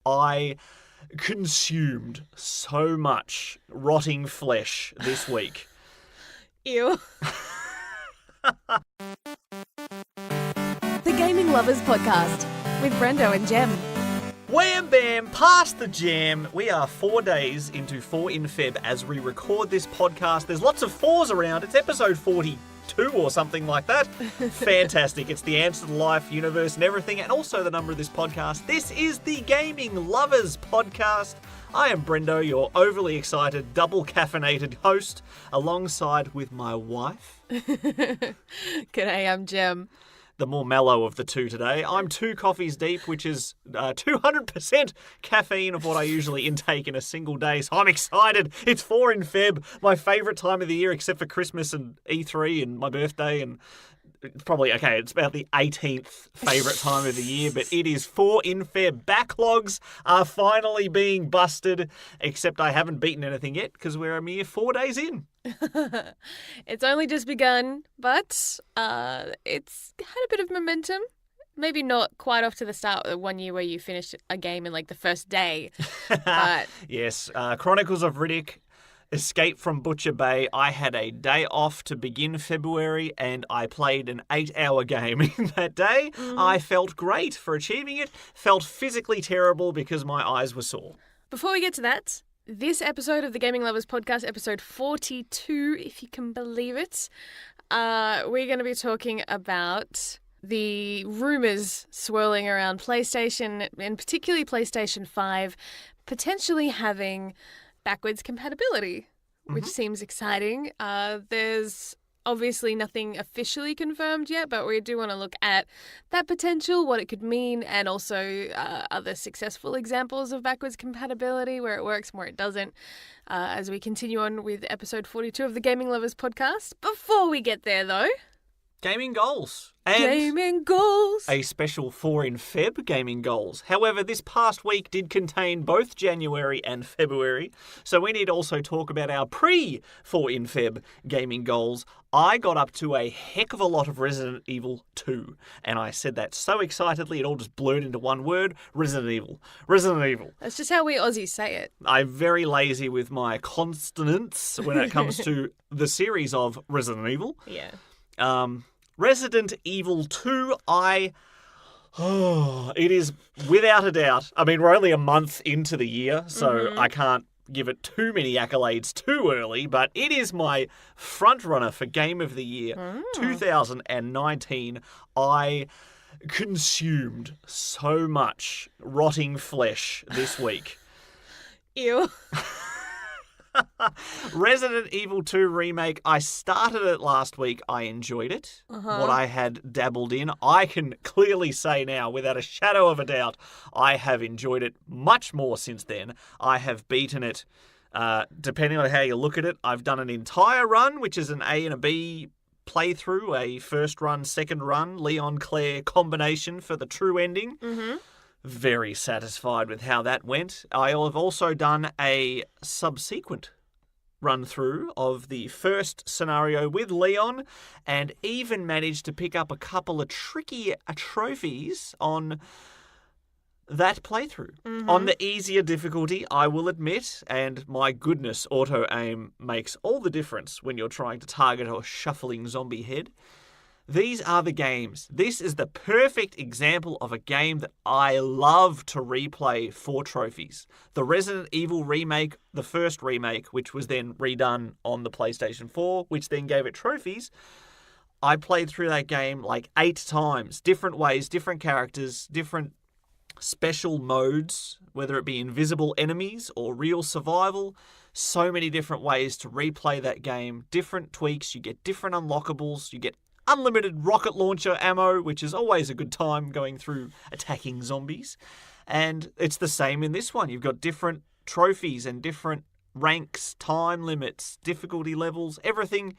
I consumed so much rotting flesh this week. Ew. The Gaming Lovers Podcast with Brendo and Jem. Wham bam, past the jam. We are 4 days into 4 in Feb as we record this podcast. There's lots of fours around. It's episode 42 or something like that. Fantastic. It's the answer to life, universe and everything, and also the number of this podcast. This is the Gaming Lovers Podcast. I am Brendo, your overly excited, double caffeinated host, alongside with my wife. G'day, I'm Jem. The more mellow of the two today. I'm 2 coffees deep, which is 200% caffeine of what I usually intake in a single day. So I'm excited. It's 4 in Feb, my favourite time of the year, except for Christmas and E3 and my birthday. And it's probably, okay, it's about the 18th favourite time of the year, but it is 4 in Feb. Backlogs are finally being busted, except I haven't beaten anything yet because we're a mere 4 days in. It's only just begun, but it's had a bit of momentum. Maybe not quite off to the start of 1 year where you finished a game in like the first day. But yes, Chronicles of Riddick, Escape from Butcher Bay. I had a day off to begin February and I played an 8-hour game in that day. I felt great for achieving it, felt physically terrible because my eyes were sore. before we get to that, this episode of the Gaming Lovers Podcast, episode 42, if you can believe it, we're going to be talking about the rumours swirling around PlayStation, and particularly PlayStation 5, potentially having backwards compatibility, which seems exciting. There's obviously nothing officially confirmed yet, but we do want to look at that potential, what it could mean, and also other successful examples of backwards compatibility, where it works and where it doesn't, as we continue on with episode 42 of the Gaming Lovers Podcast. Before we get there, though... Gaming goals. And gaming goals. a special 4 in Feb gaming goals. However, this past week did contain both January and February, so we need to also talk about our pre-4 in Feb gaming goals. I got up to a heck of a lot of Resident Evil 2, and I said that so excitedly it all just blurred into one word: Resident Evil. Resident Evil. That's just how we Aussies say it. I'm very lazy with my consonants when it comes to the series of Resident Evil. Yeah. Resident Evil 2, it is without a doubt. I mean, we're only a month into the year, so I can't give it too many accolades too early, but it is my front runner for Game of the Year 2019. I consumed so much rotting flesh this week. Ew. Resident Evil 2 Remake, I started it last week. I enjoyed it. What I had dabbled in, I can clearly say now, without a shadow of a doubt, I have enjoyed it much more since then. I have beaten it, depending on how you look at it. I've done an entire run, which is an A and a B playthrough, a first run, second run, Leon-Claire combination for the true ending. Very satisfied with how that went. I have also done a subsequent run through of the first scenario with Leon, and even managed to pick up a couple of tricky trophies on that playthrough. On the easier difficulty, I will admit, and my goodness, auto-aim makes all the difference when you're trying to target a shuffling zombie head. These are the games. This is the perfect example of a game that I love to replay for trophies. The Resident Evil remake, the first remake, which was then redone on the PlayStation 4, which then gave it trophies. I played through that game like 8 times, different ways, different characters, different special modes, whether it be invisible enemies or real survival. So many different ways to replay that game, different tweaks, you get different unlockables, you get unlimited rocket launcher ammo, which is always a good time going through attacking zombies. And it's the same in this one. You've got different trophies and different ranks, time limits, difficulty levels, everything.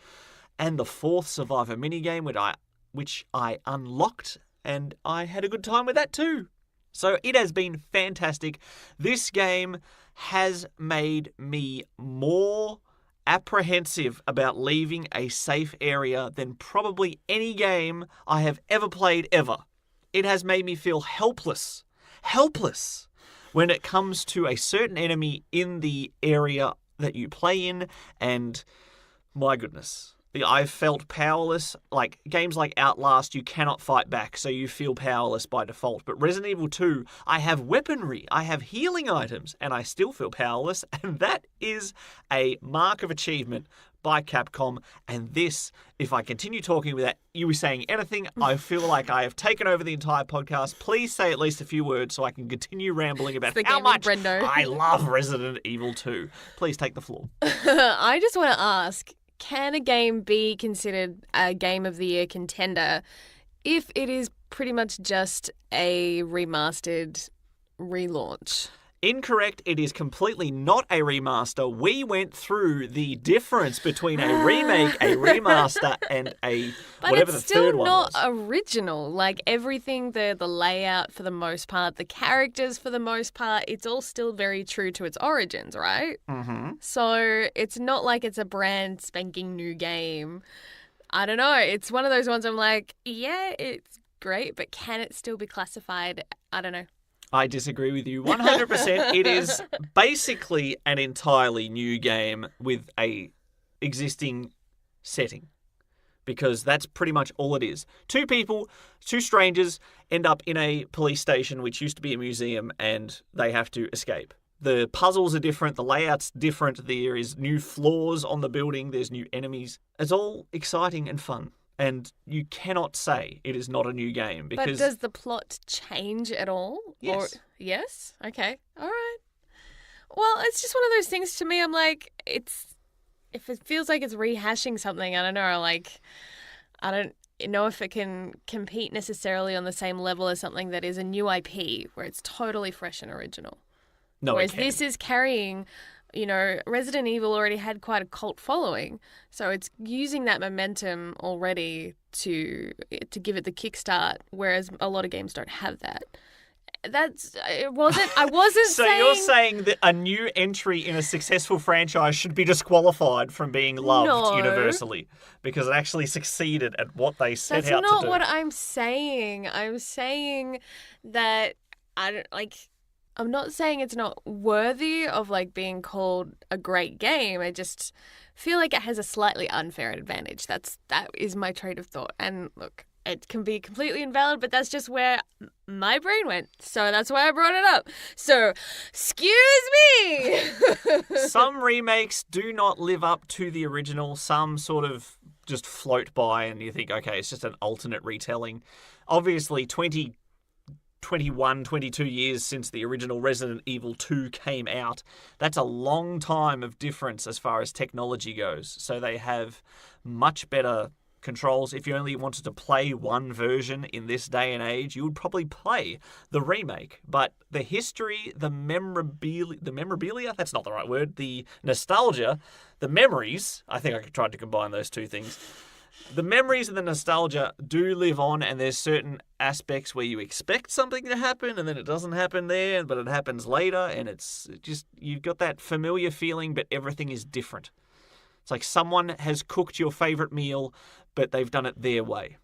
And the 4th survivor minigame, which I unlocked, and I had a good time with that too. So it has been fantastic. This game has made me more apprehensive about leaving a safe area than probably any game I have ever played ever. It has made me feel helpless when it comes to a certain enemy in the area that you play in, and my goodness, I've felt powerless. Like, games like Outlast, you cannot fight back, so you feel powerless by default. But Resident Evil 2, I have weaponry, I have healing items, and I still feel powerless, and that is a mark of achievement by Capcom. And this, if I continue talking without you saying anything, I feel like I have taken over the entire podcast. Please say at least a few words so I can continue rambling about how much Brendo. I love Resident Evil 2. Please take the floor. I just want to ask, can a game be considered a Game of the Year contender if it is pretty much just a remastered relaunch? Incorrect. It is completely not a remaster. We went through the difference between a remake, a remaster, and a whatever the third one was. But it's still not original. Like, everything, the layout for the most part, the characters for the most part, it's all still very true to its origins, right? Mm-hmm. So it's not like it's a brand spanking new game. I don't know. It's one of those ones I'm like, yeah, it's great, but can it still be classified? I don't know. I disagree with you 100%. It is basically an entirely new game with a existing setting, because that's pretty much all it is. Two people, two strangers, end up in a police station, which used to be a museum, and they have to escape. The puzzles are different, the layout's different, there is new floors on the building, there's new enemies. It's all exciting and fun. And you cannot say it is not a new game, because... But does the plot change at all? Yes. Yes? Okay. All right. Well, it's just one of those things to me. I'm like, if it feels like it's rehashing something, I don't know. Like, I don't know if it can compete necessarily on the same level as something that is a new IP where it's totally fresh and original. No, whereas this is carrying... Resident Evil already had quite a cult following, so it's using that momentum already to give it the kickstart, whereas a lot of games don't have that. I wasn't So saying... you're saying that a new entry in a successful franchise should be disqualified from being loved universally because it actually succeeded at what they set out to do? That's not what I'm saying. I'm saying that I'm not saying it's not worthy of being called a great game. I just feel like it has a slightly unfair advantage. That is my trade of thought. And look, it can be completely invalid, but that's just where my brain went. So that's why I brought it up. So, excuse me! Some remakes do not live up to the original. Some sort of just float by and you think, okay, it's just an alternate retelling. Obviously, 22 years since the original Resident Evil 2 came out. That's a long time of difference as far as technology goes. So they have much better controls. If you only wanted to play one version in this day and age, you would probably play the remake. But the history, the memorabilia, that's not the right word, the nostalgia, the memories, I think I tried to combine those two things. The memories and the nostalgia do live on, and there's certain aspects where you expect something to happen and then it doesn't happen there, but it happens later, and it's just, you've got that familiar feeling, but everything is different. It's like someone has cooked your favorite meal, but they've done it their way.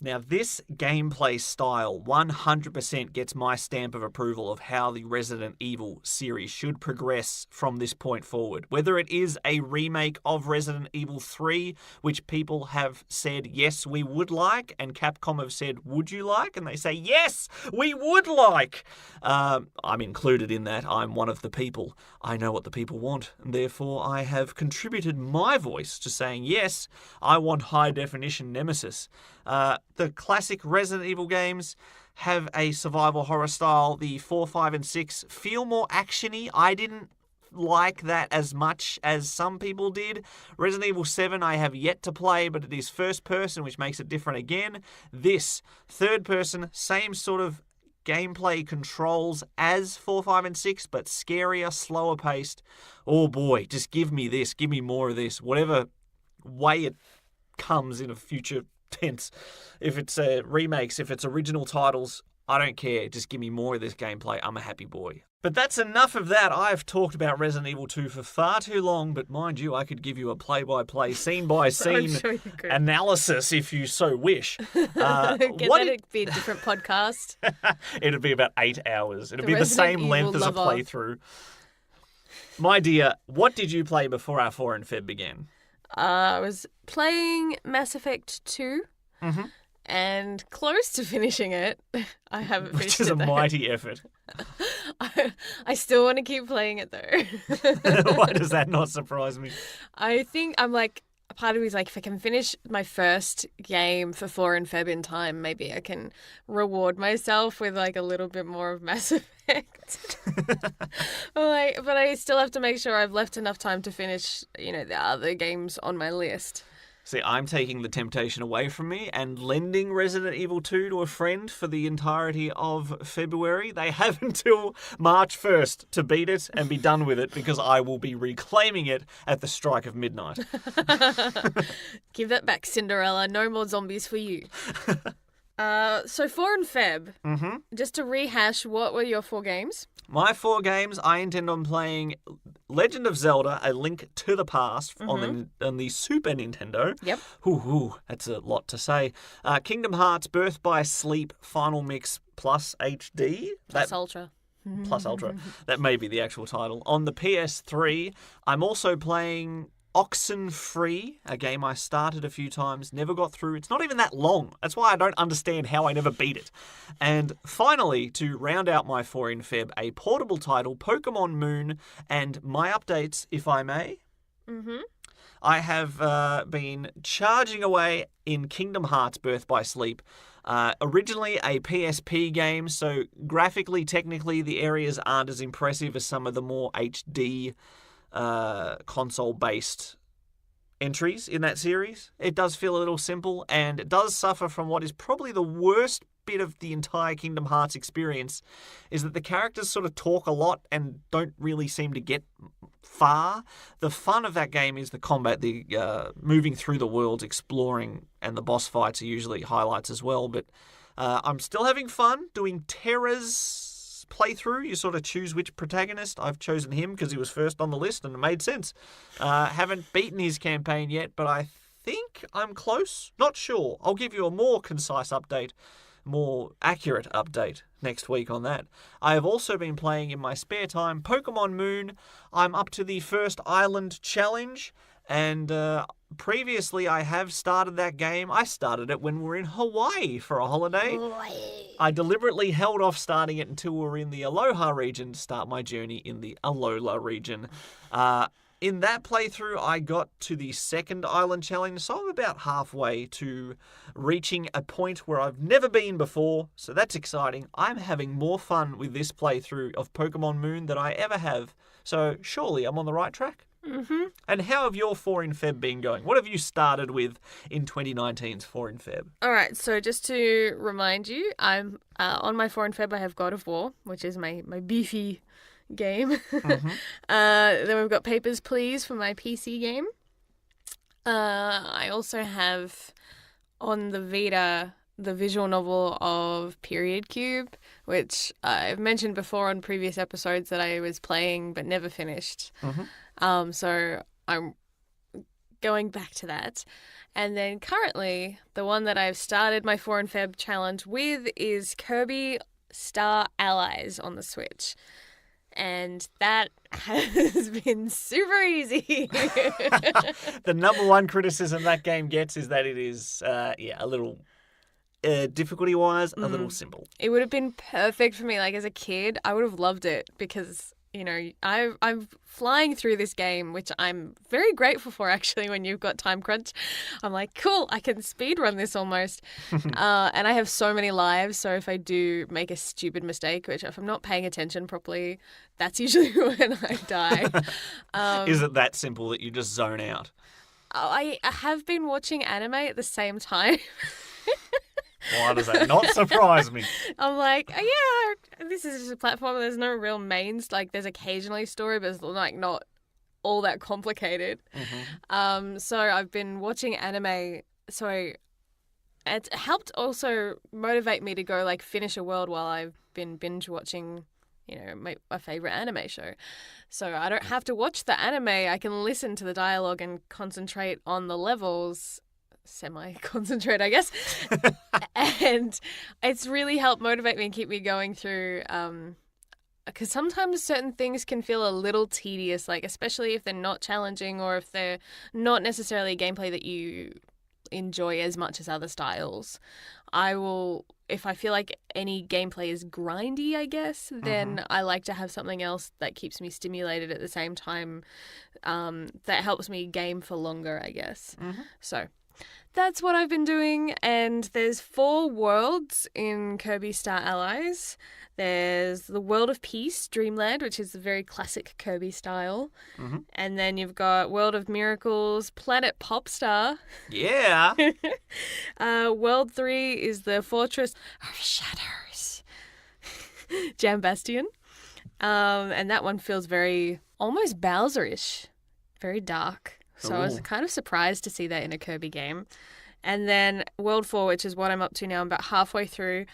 Now, this gameplay style 100% gets my stamp of approval of how the Resident Evil series should progress from this point forward. Whether it is a remake of Resident Evil 3, which people have said, yes, we would like, and Capcom have said, would you like? And they say, yes, we would like. I'm included in that. I'm one of the people. I know what the people want, and therefore I have contributed my voice to saying, yes, I want high-definition Nemesis. The classic Resident Evil games have a survival horror style. The 4, 5, and 6 feel more actiony. I didn't like that as much as some people did. Resident Evil 7 I have yet to play, but it is first person, which makes it different again. This, third person, same sort of gameplay controls as 4, 5, and 6, but scarier, slower paced. Oh boy, just give me this, give me more of this. Whatever way it comes in a future tense. If it's remakes, if it's original titles, I don't care. Just give me more of this gameplay. I'm a happy boy. But that's enough of that. I've talked about Resident Evil 2 for far too long, but mind you, I could give you a play-by-play, scene-by-scene sure analysis if you so wish. It'd be a different podcast. It'd be about 8 hours. It'd The be the Resident same Evil length as a lover. playthrough. My dear, what did you play before our 4 and Feb began? I was playing Mass Effect 2 and close to finishing it. I haven't finished Which is it, a though. mighty effort. I still want to keep playing it, though. Why does that not surprise me? I think I'm like, a part of me is like, if I can finish my first game for 4 and Feb in time, maybe I can reward myself with like a little bit more of Mass Effect. But I still have to make sure I've left enough time to finish, the other games on my list. See, I'm taking the temptation away from me and lending Resident Evil 2 to a friend for the entirety of February. They have until March 1st to beat it and be done with it because I will be reclaiming it at the strike of midnight. Give that back, Cinderella. No more zombies for you. So 4 and Feb, just to rehash, what were your 4 games? My 4 games, I intend on playing Legend of Zelda: A Link to the Past on the Super Nintendo. Yep. That's a lot to say. Kingdom Hearts: Birth by Sleep Final Mix Plus HD. Plus Ultra. Plus Ultra. That may be the actual title. On the PS3, I'm also playing Oxenfree, a game I started a few times, never got through. It's not even that long. That's why I don't understand how I never beat it. And finally, to round out my 4 in Feb, a portable title, Pokemon Moon, and my updates, if I may. I have been charging away in Kingdom Hearts Birth by Sleep. Originally a PSP game, so graphically, technically, the areas aren't as impressive as some of the more HD console-based entries in that series. It does feel a little simple, and it does suffer from what is probably the worst bit of the entire Kingdom Hearts experience, is that the characters sort of talk a lot and don't really seem to get far. The fun of that game is the combat, the moving through the worlds, exploring, and the boss fights are usually highlights as well, but I'm still having fun doing Terra's playthrough. You sort of choose which protagonist. I've chosen him because he was first on the list and it made sense. Haven't beaten his campaign yet, but I think I'm close. Not sure. I'll give you a more concise update, more accurate update next week on that. I have also been playing in my spare time Pokemon Moon. I'm up to the first island challenge, and previously I have started that game. I started it when we were in Hawaii for a holiday. I deliberately held off starting it until we were in the Aloha region to start my journey in the Alola region. In that playthrough, I got to the second island challenge, so I'm about halfway to reaching a point where I've never been before, so that's exciting. I'm having more fun with this playthrough of Pokemon Moon than I ever have, so surely I'm on the right track. And how have your 4 in Feb been going? What have you started with in 2019's 4 in Feb? All right, so just to remind you, I'm on my 4 in Feb, I have God of War, which is my beefy game. Then we've got Papers, Please for my PC game. I also have on the Vita the visual novel of Period Cube, which I've mentioned before on previous episodes that I was playing but never finished. So I'm going back to that. And then currently, the one that I've started my 4 in Feb challenge with is Kirby Star Allies on the Switch. And that has been super easy. The number one criticism that game gets is that it is, a little difficulty-wise, a little simple. It would have been perfect for me. Like, as a kid, I would have loved it because, I'm flying through this game, which I'm very grateful for, actually, when you've got time crunch. I'm like, cool, I can speedrun this almost. And I have so many lives, so if I do make a stupid mistake, which if I'm not paying attention properly, that's usually when I die. Is it that simple that you just zone out? I have been watching anime at the same time. Why does that not surprise me? I'm like, this is just a platform. There's no real mains. Like, there's occasionally story, but it's like not all that complicated. So I've been watching anime. So it helped also motivate me to go like finish a world while I've been binge watching my favorite anime show. So I don't have to watch the anime. I can listen to the dialogue and concentrate on the levels. Semi-concentrate, I guess. And it's really helped motivate me and keep me going through, because sometimes certain things can feel a little tedious, like especially if they're not challenging or if they're not necessarily gameplay that you enjoy as much as other styles. If I feel like any gameplay is grindy, I guess, then I like to have something else that keeps me stimulated at the same time, that helps me game for longer, I guess. So that's what I've been doing, and there's 4 worlds in Kirby Star Allies. There's the World of Peace, Dreamland, which is a very classic Kirby style. And then you've got World of Miracles, Planet Popstar. Yeah. World 3 is the Fortress of Shadows, Jam Bastion. And that one feels very, almost Bowser-ish, very dark. So I was kind of surprised to see that in a Kirby game. And then World 4, which is what I'm up to now, I'm about halfway through,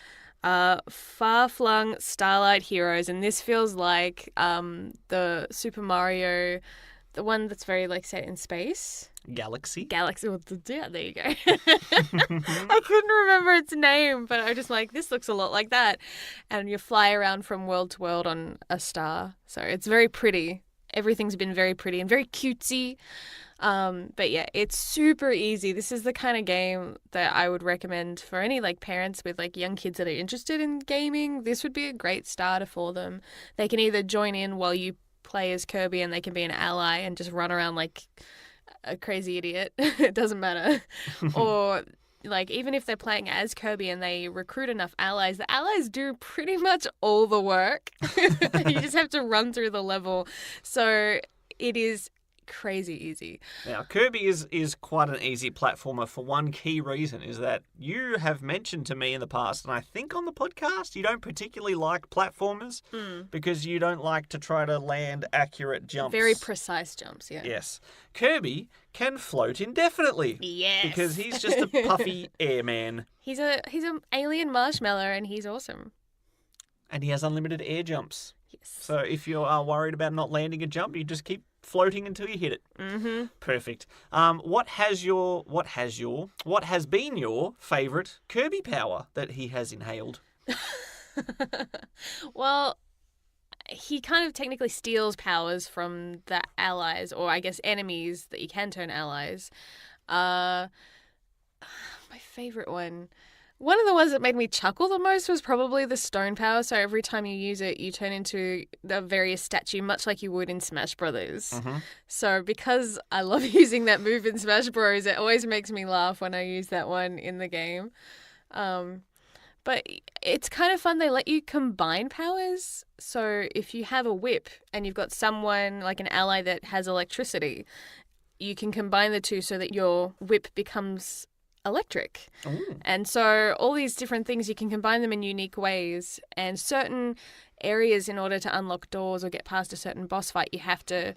Far-Flung Starlight Heroes. And this feels like the Super Mario, the one that's very set in space. Galaxy. Well, yeah, there you go. I couldn't remember its name, but I was just like, this looks a lot like that. And you fly around from world to world on a star. So it's very pretty. Everything's been very pretty and very cutesy. But yeah, it's super easy. This is the kind of game that I would recommend for any parents with young kids that are interested in gaming. This would be a great starter for them. They can either join in while you play as Kirby and they can be an ally and just run around like a crazy idiot. It doesn't matter. Or even if they're playing as Kirby and they recruit enough allies, the allies do pretty much all the work. You just have to run through the level. So it is crazy easy. Now, Kirby is quite an easy platformer for one key reason, is that you have mentioned to me in the past, and I think on the podcast, you don't particularly like platformers because you don't like to try to land accurate jumps. Very precise jumps, yeah. Yes. Kirby can float indefinitely. Yes. Because he's just a puffy airman. He's an alien marshmallow and he's awesome. And he has unlimited air jumps. Yes. So if you are worried about not landing a jump, you just keep floating until you hit it. Perfect. What has been your favourite Kirby power that he has inhaled? Well, he kind of technically steals powers from the allies, or I guess enemies that you can turn allies. My favourite one of the ones that made me chuckle the most was probably the stone power. So every time you use it, you turn into the various statue, much like you would in Smash Brothers. So because I love using that move in Smash Bros, it always makes me laugh when I use that one in the game. But it's kind of fun. They let you combine powers. So if you have a whip and you've got someone like an ally that has electricity, you can combine the two so that your whip becomes electric. And so all these different things, you can combine them in unique ways, and certain areas, in order to unlock doors or get past a certain boss fight, you have to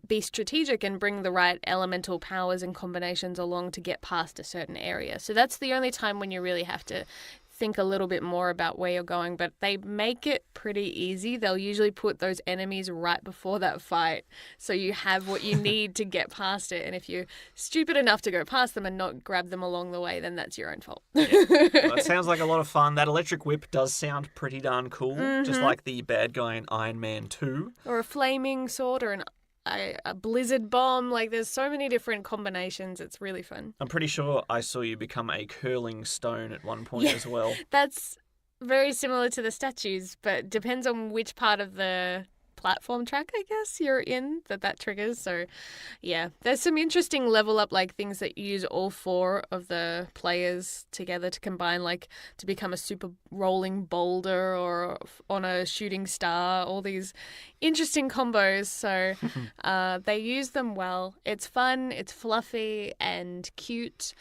be strategic and bring the right elemental powers and combinations along to get past a certain area. So that's the only time when you really have to think a little bit more about where you're going, but they make it pretty easy. They'll usually put those enemies right before that fight, so you have what you need to get past it. And if you're stupid enough to go past them and not grab them along the way, then that's your own fault. Well, it sounds like a lot of fun. That electric whip does sound pretty darn cool, just like the bad guy in Iron Man 2. Or a flaming sword, or a blizzard bomb. There's so many different combinations. It's really fun. I'm pretty sure I saw you become a curling stone at one point as well. That's very similar to the statues, but depends on which part of the platform track, I guess, you're in that triggers. So yeah, there's some interesting level up things that use all 4 of the players together to combine, to become a super rolling boulder or on a shooting star, all these interesting combos. So they use them well. It's fun, it's fluffy and cute.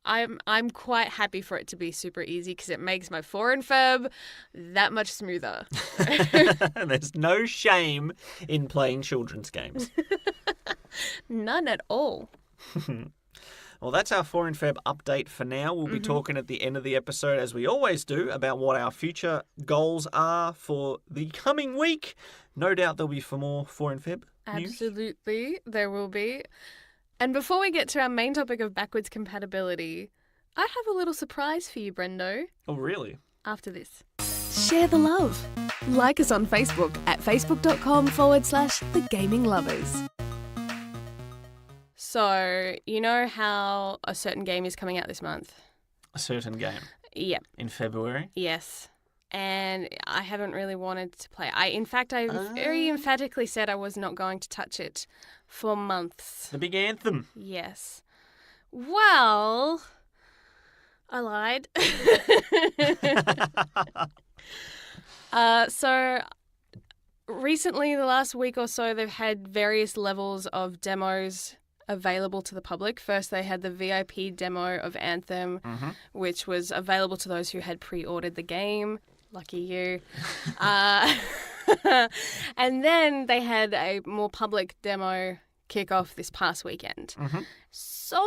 I'm quite happy for it to be super easy because it makes my foreign fab that much smoother. There's no shame in playing children's games. None at all. Well, that's our 4 in Feb update for now. We'll be talking at the end of the episode, as we always do, about what our future goals are for the coming week. No doubt there'll be for more 4 in Feb news. Absolutely, there will be. And before we get to our main topic of backwards compatibility, I have a little surprise for you, Brendo. Oh, really? After this. Share the love. Like us on Facebook at facebook.com/The Gaming Lovers. So, you know how a certain game is coming out this month? A certain game? Yep. In February? Yes. And I haven't really wanted to play. I very emphatically said I was not going to touch it for months. The big anthem. Yes. Well, I lied. So recently, the last week or so, they've had various levels of demos available to the public. First, they had the VIP demo of Anthem, which was available to those who had pre-ordered the game. Lucky you. And then they had a more public demo kickoff this past weekend. So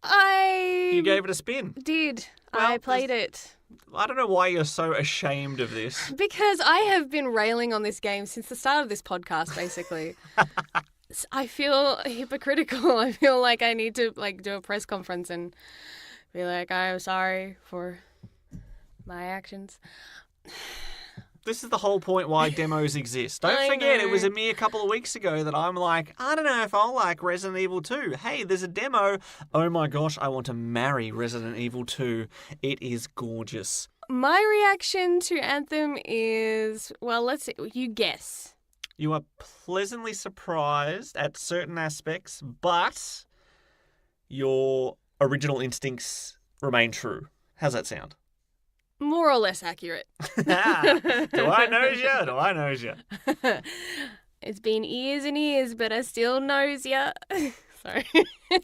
You gave it a spin. Did. Well, I played it. I don't know why you're so ashamed of this. Because I have been railing on this game since the start of this podcast, basically. I feel hypocritical. I feel like I need to do a press conference and be like, I'm sorry for my actions. This is the whole point why demos exist. Don't forget, it was a mere couple of weeks ago that I'm like, I don't know if I'll like Resident Evil 2. Hey, there's a demo. Oh my gosh, I want to marry Resident Evil 2. It is gorgeous. My reaction to Anthem is, well, let's see. You guess. You are pleasantly surprised at certain aspects, but your original instincts remain true. How's that sound? More or less accurate. Do I knows ya? Do I knows ya? It's been years and years, but I still knows ya. Sorry.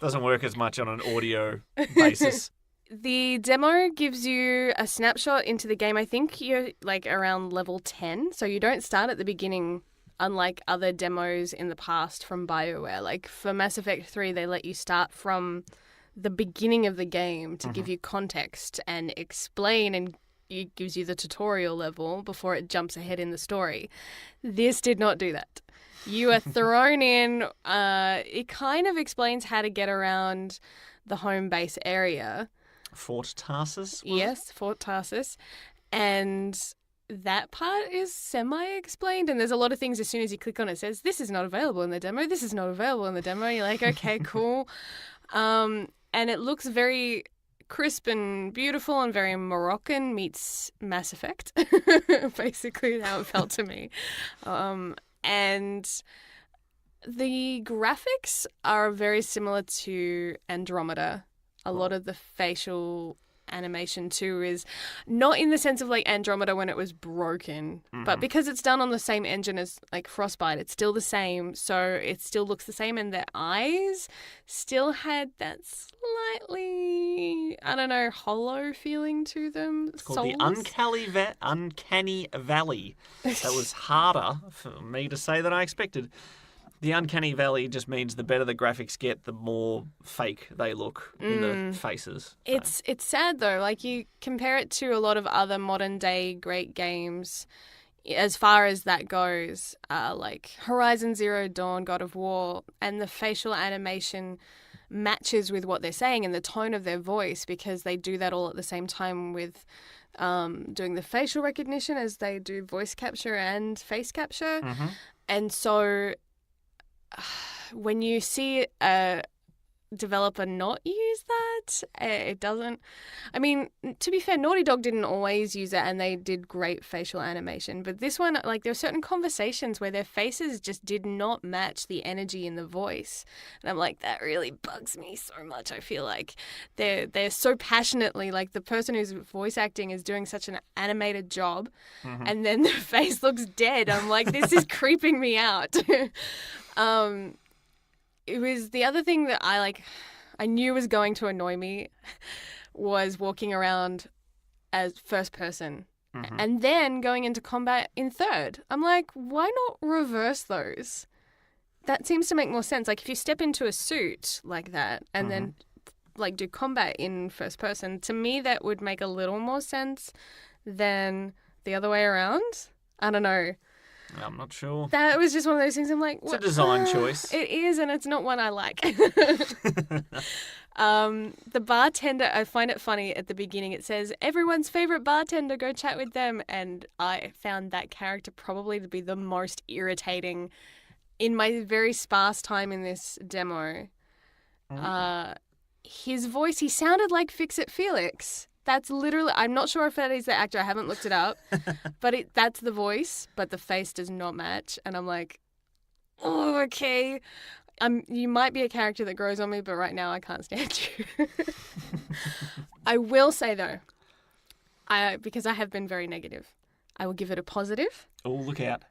Doesn't work as much on an audio basis. The demo gives you a snapshot into the game. I think you're around level 10, so you don't start at the beginning, unlike other demos in the past from BioWare. Like for Mass Effect 3, they let you start from the beginning of the game to give you context and explain, and it gives you the tutorial level before it jumps ahead in the story. This did not do that. You are thrown in. It kind of explains how to get around the home base area. Fort Tarsus? Yes, Fort Tarsus. And that part is semi-explained, and there's a lot of things as soon as you click on it, it says, this is not available in the demo, this is not available in the demo. You're like, okay, cool. And it looks very crisp and beautiful and very Moroccan meets Mass Effect, basically how it felt to me. And the graphics are very similar to Andromeda. A lot of the facial animation too is not in the sense of like Andromeda when it was broken, but because it's done on the same engine as like Frostbite, it's still the same, so it still looks the same, and their eyes still had that slightly, I don't know, hollow feeling to them. It's called the Uncanny Valley. That was harder for me to say than I expected. The Uncanny Valley just means the better the graphics get, the more fake they look in the faces. So. It's sad though. Like you compare it to a lot of other modern day great games, as far as that goes, like Horizon Zero Dawn, God of War, and the facial animation matches with what they're saying and the tone of their voice, because they do that all at the same time with doing the facial recognition as they do voice capture and face capture. And so when you see a developer not use that, it doesn't. I mean, to be fair, Naughty Dog didn't always use it, and they did great facial animation. But this one, like, there were certain conversations where their faces just did not match the energy in the voice, and I'm like, that really bugs me so much. I feel like they're so passionately, like, the person who's voice acting is doing such an animated job, and then the face looks dead. I'm like, this is creeping me out. It was the other thing that I knew was going to annoy me was walking around as first person and then going into combat in third. I'm like, why not reverse those? that seems to make more sense. Like, if you step into a suit like that and then, like, do combat in first person, to me that would make a little more sense than the other way around. I don't know. I'm not sure. That was just one of those things I'm like, It's a design choice. It is, and it's not one I like. The bartender, I find it funny at the beginning. It says, everyone's favorite bartender, go chat with them. And I found that character probably to be the most irritating in my very sparse time in this demo. His voice, he sounded like Fix-It Felix. That's literally, I'm not sure if that is the actor. I haven't looked it up. But that's the voice, but the face does not match. And I'm like, oh, okay. You might be a character that grows on me, but right now I can't stand you. I will say, though, because I have been very negative, I will give it a positive. Oh, look out.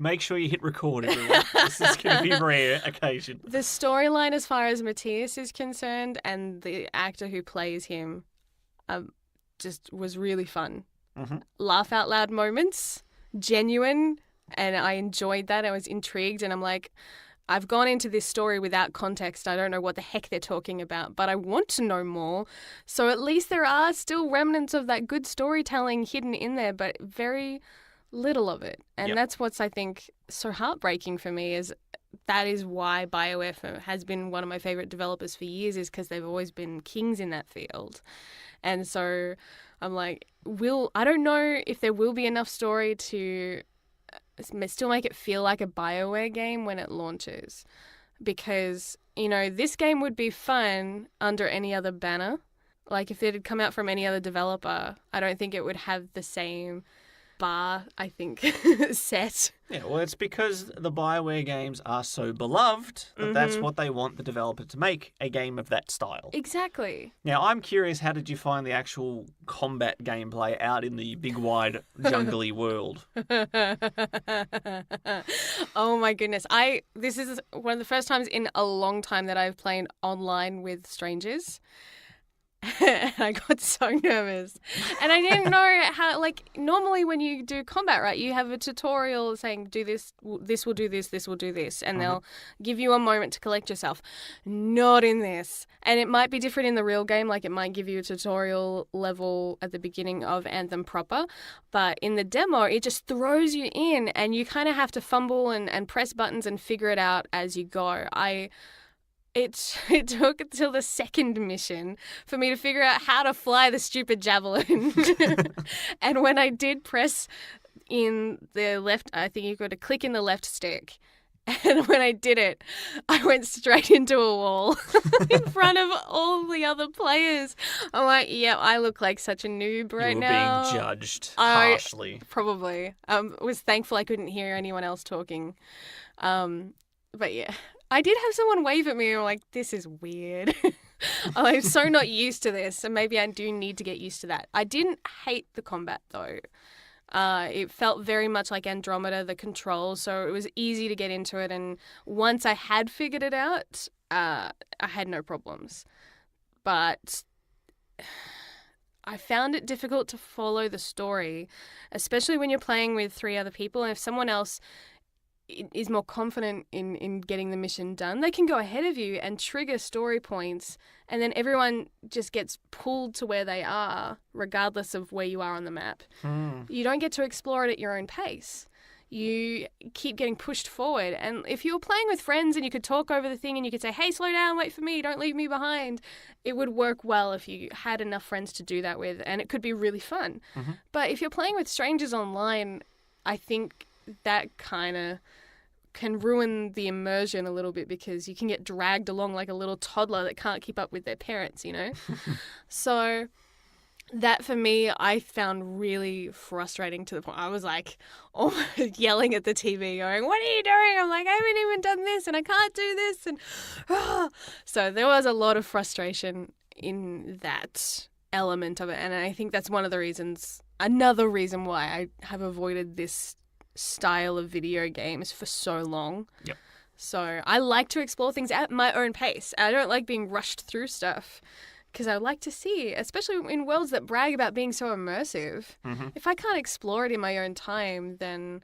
Make sure you hit record, everyone. This is going to be a rare occasion. The storyline as far as Matthias is concerned and the actor who plays him just was really fun. Laugh out loud moments, genuine, and I enjoyed that. I was intrigued, and I'm like, I've gone into this story without context. I don't know what the heck they're talking about, but I want to know more. So at least there are still remnants of that good storytelling hidden in there, but very little of it. And that's what's, I think, so heartbreaking for me, is that is why BioWare has been one of my favorite developers for years, is because they've always been kings in that field. And so I'm like, I don't know if there will be enough story to still make it feel like a BioWare game when it launches. Because, this game would be fun under any other banner. Like, if it had come out from any other developer, I don't think it would have the same bar, I think, set. Yeah, well, it's because the BioWare games are so beloved that that's what they want the developer to make, a game of that style. Exactly. Now, I'm curious, how did you find the actual combat gameplay out in the big, wide, jungly world? Oh my goodness. This is one of the first times in a long time that I've played online with strangers. And I got so nervous. And I didn't know how, like, normally when you do combat, right, you have a tutorial saying, do this, this will do this, this will do this. And they'll give you a moment to collect yourself. Not in this. And it might be different in the real game. Like, it might give you a tutorial level at the beginning of Anthem proper. But in the demo, it just throws you in, and you kind of have to fumble and press buttons and figure it out as you go. It took until the second mission for me to figure out how to fly the stupid javelin. And when I did press in the left, I think you've got to click in the left stick. And when I did it, I went straight into a wall in front of all the other players. I'm like, yeah, I look like such a noob right now. You were being judged harshly. Probably. I was thankful I couldn't hear anyone else talking. But yeah. I did have someone wave at me and I'm like, this is weird. I'm so not used to this, and maybe I do need to get used to that. I didn't hate the combat, though. It felt very much like Andromeda, the controls, so it was easy to get into it, and once I had figured it out, I had no problems. But I found it difficult to follow the story, especially when you're playing with 3 other people, and if someone else is more confident in getting the mission done, they can go ahead of you and trigger story points, and then everyone just gets pulled to where they are, regardless of where you are on the map. You don't get to explore it at your own pace. You keep getting pushed forward, and if you were playing with friends and you could talk over the thing and you could say, hey, slow down, wait for me, don't leave me behind, it would work well if you had enough friends to do that with, and it could be really fun. But if you're playing with strangers online, I think that kind of can ruin the immersion a little bit, because you can get dragged along like a little toddler that can't keep up with their parents, So that, for me, I found really frustrating, to the point I was like almost yelling at the TV going, what are you doing? I'm like, I haven't even done this and I can't do this. And so there was a lot of frustration in that element of it. And I think that's another reason why I have avoided this style of video games for so long. Yep. So I like to explore things at my own pace. I don't like being rushed through stuff, because I like to see, especially in worlds that brag about being so immersive. If I can't explore it in my own time, then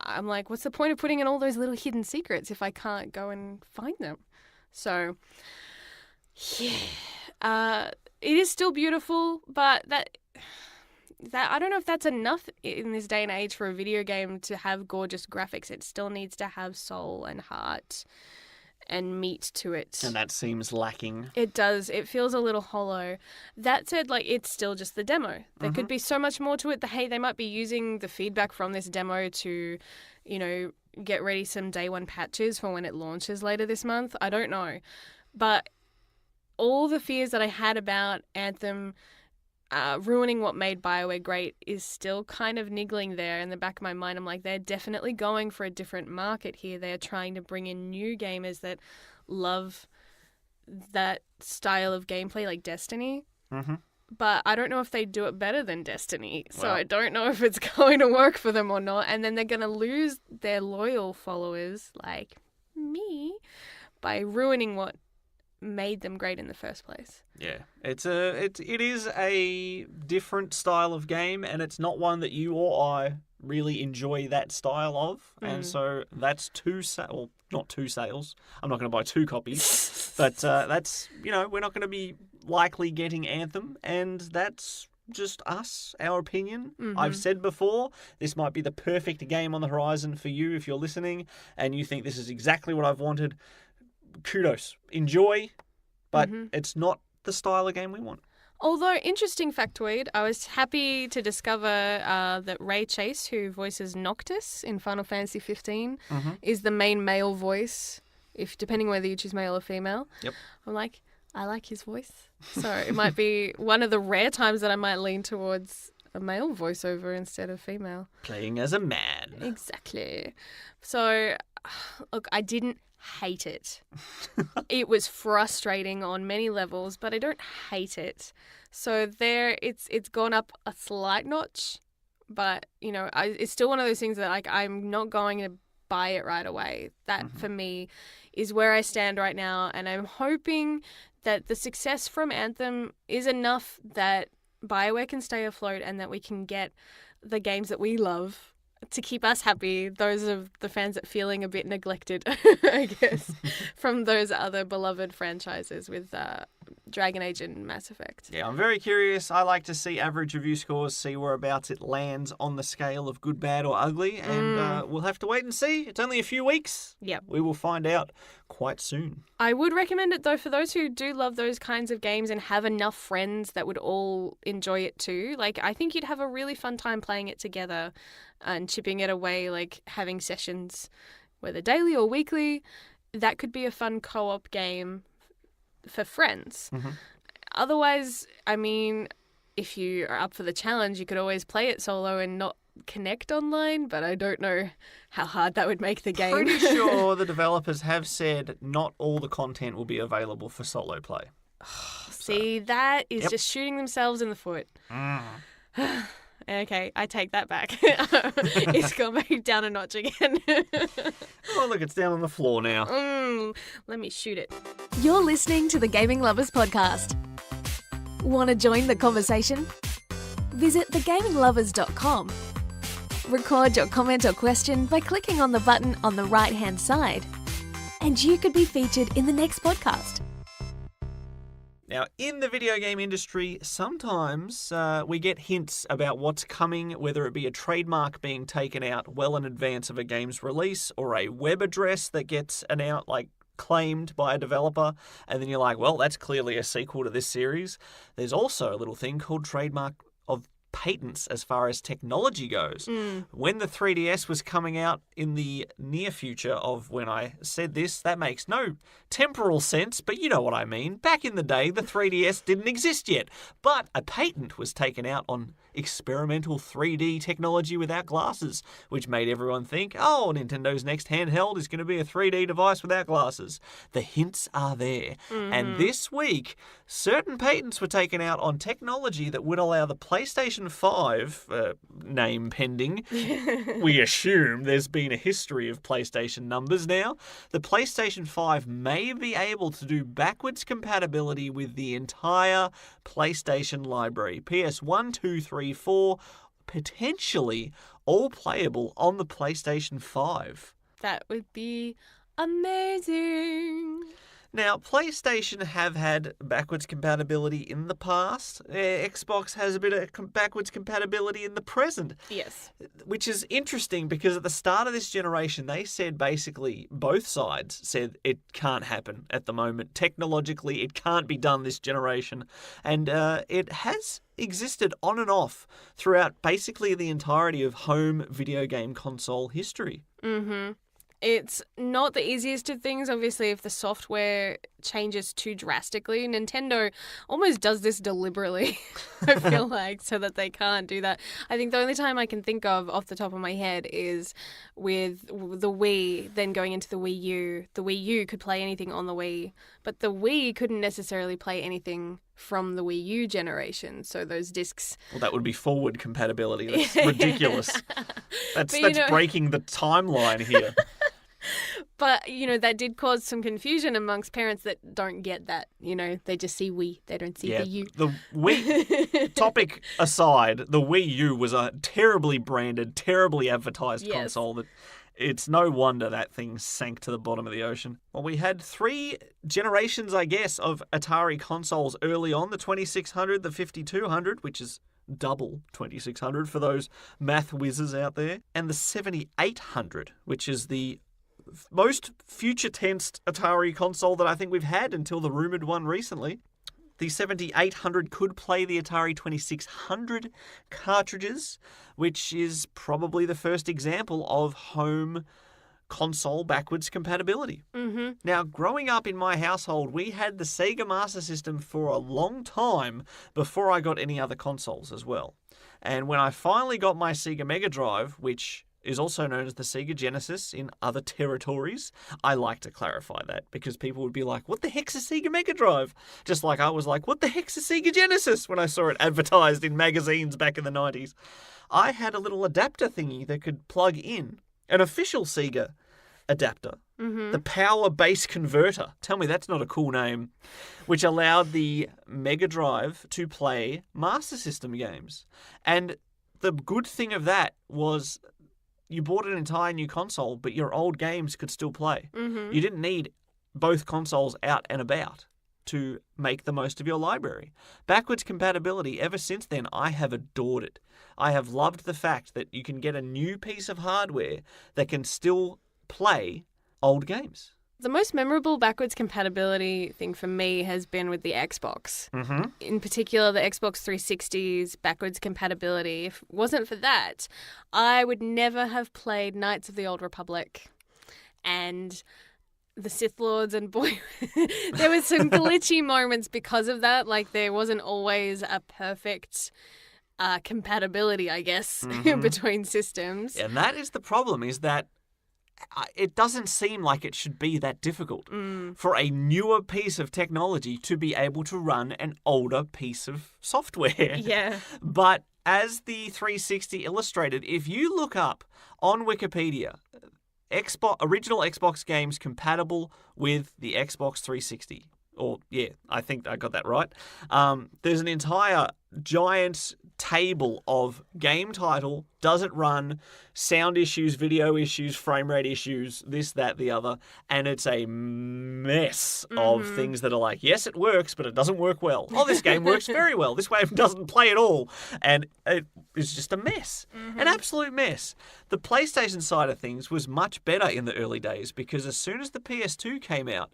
I'm like, what's the point of putting in all those little hidden secrets if I can't go and find them? So, yeah. It is still beautiful, but that I don't know if that's enough in this day and age for a video game to have gorgeous graphics. It still needs to have soul and heart and meat to it. And that seems lacking. It does. It feels a little hollow. That said, like, it's still just the demo. There could be so much more to it. They might be using the feedback from this demo to, get ready some day one patches for when it launches later this month. I don't know. But all the fears that I had about Anthem ruining what made BioWare great is still kind of niggling there in the back of my mind. I'm like, they're definitely going for a different market here. They're trying to bring in new gamers that love that style of gameplay, like Destiny. Mm-hmm. But I don't know if they do it better than Destiny. So I don't know if it's going to work for them or not. And then they're going to lose their loyal followers, like me, by ruining what made them great in the first place. Yeah, it is a different style of game, and it's not one that you or I really enjoy that style of. And so that's not two sales. I'm not going to buy 2 copies, but that's, we're not going to be likely getting Anthem, and that's just us, our opinion. I've said before, this might be the perfect game on the horizon for you if you're listening and you think this is exactly what I've wanted. Kudos. Enjoy, but it's not the style of game we want. Although, interesting factoid, I was happy to discover that Ray Chase, who voices Noctis in Final Fantasy 15, is the main male voice, depending whether you choose male or female. Yep. I'm like, I like his voice. So it might be one of the rare times that I might lean towards a male voiceover instead of female. Playing as a man. Exactly. So, look, I didn't hate it. It was frustrating on many levels, but I don't hate it. So it's gone up a slight notch, but it's still one of those things that I'm not going to buy it right away. That for me is where I stand right now, and I'm hoping that the success from Anthem is enough that BioWare can stay afloat and that we can get the games that we love to keep us happy, those of the fans that feeling a bit neglected, I guess, from those other beloved franchises with Dragon Age and Mass Effect. Yeah, I'm very curious. I like to see average review scores, see whereabouts it lands on the scale of good, bad, or ugly, and we'll have to wait and see. It's only a few weeks. Yep. We will find out quite soon. I would recommend it, though, for those who do love those kinds of games and have enough friends that would all enjoy it too. Like, I think you'd have a really fun time playing it together and chipping it away, like having sessions, whether daily or weekly. That could be a fun co-op game for friends. Otherwise, I mean, if you are up for the challenge, you could always play it solo and not connect online, but I don't know how hard that would make the game. Pretty sure the developers have said not all the content will be available for solo play. See, that is just shooting themselves in the foot. Okay, I take that back. It's gone back down a notch again. Oh, look, it's down on the floor now. Let me shoot it. You're listening to the Gaming Lovers Podcast. Want to join the conversation? Visit thegaminglovers.com. Record your comment or question by clicking on the button on the right-hand side. And you could be featured in the next podcast. Now, in the video game industry, sometimes we get hints about what's coming, whether it be a trademark being taken out well in advance of a game's release, or a web address that gets claimed by a developer, and then you're like, well, that's clearly a sequel to this series. There's also a little thing called trademark of patents as far as technology goes. When the 3DS was coming out in the near future of when I said this, that makes no temporal sense, but you know what I mean. Back in the day, the 3DS didn't exist yet, but a patent was taken out on experimental 3D technology without glasses, which made everyone think, oh, Nintendo's next handheld is going to be a 3D device without glasses. The hints are there. And this week, certain patents were taken out on technology that would allow the PlayStation 5, name pending, we assume there's been a history of PlayStation numbers now, the PlayStation 5 may be able to do backwards compatibility with the entire PlayStation library. PS1, 2, 3, 4, potentially all playable on the PlayStation 5. That would be amazing. Now, PlayStation have had backwards compatibility in the past. Xbox has a bit of backwards compatibility in the present. Yes. Which is interesting because at the start of this generation, they said basically both sides said it can't happen at the moment. Technologically, it can't be done this generation. And it has existed on and off throughout basically the entirety of home video game console history. Mm-hmm. It's not the easiest of things, obviously, if the software changes too drastically. Nintendo almost does this deliberately, I feel like, so that they can't do that. I think the only time I can think of off the top of my head is with the Wii, then going into the Wii U. The Wii U could play anything on the Wii, but the Wii couldn't necessarily play anything from the Wii U generation. So those discs... Well, that would be forward compatibility. That's ridiculous. That's breaking the timeline here. But, that did cause some confusion amongst parents that don't get that. They just see Wii. They don't see the U. The Wii, topic aside, the Wii U was a terribly branded, terribly advertised console that it's no wonder that thing sank to the bottom of the ocean. Well, we had 3 generations, I guess, of Atari consoles early on. The 2600, the 5200, which is double 2600 for those math whizzes out there, and the 7800, which is the most future-tensed Atari console that I think we've had until the rumoured one recently. The 7800 could play the Atari 2600 cartridges, which is probably the first example of home console backwards compatibility. Mm-hmm. Now, growing up in my household, we had the Sega Master System for a long time before I got any other consoles as well. And when I finally got my Sega Mega Drive, which is also known as the Sega Genesis in other territories. I like to clarify that because people would be like, what the heck's a Sega Mega Drive? Just like I was like, what the heck's a Sega Genesis when I saw it advertised in magazines back in the 90s. I had a little adapter thingy that could plug in, an official Sega adapter, the Power Base Converter. Tell me that's not a cool name. Which allowed the Mega Drive to play Master System games. And the good thing of that was you bought an entire new console, but your old games could still play. Mm-hmm. You didn't need both consoles out and about to make the most of your library. Backwards compatibility, ever since then, I have adored it. I have loved the fact that you can get a new piece of hardware that can still play old games. The most memorable backwards compatibility thing for me has been with the Xbox. Mm-hmm. In particular, the Xbox 360's backwards compatibility. If it wasn't for that, I would never have played Knights of the Old Republic and the Sith Lords, and boy, there was some glitchy moments because of that. Like, there wasn't always a perfect compatibility, I guess, between systems. And that is the problem, is that it doesn't seem like it should be that difficult for a newer piece of technology to be able to run an older piece of software. Yeah. But as the 360 illustrated, if you look up on Wikipedia, original Xbox games compatible with the Xbox 360. Or, yeah, I think I got that right. There's an entire giant table of game title, does it run, sound issues, video issues, frame rate issues, this, that, the other. And it's a mess of things that are like, yes, it works, but it doesn't work well. Oh, this game works very well. This game doesn't play at all. And it is just a mess. An absolute mess. The PlayStation side of things was much better in the early days because as soon as the PS2 came out,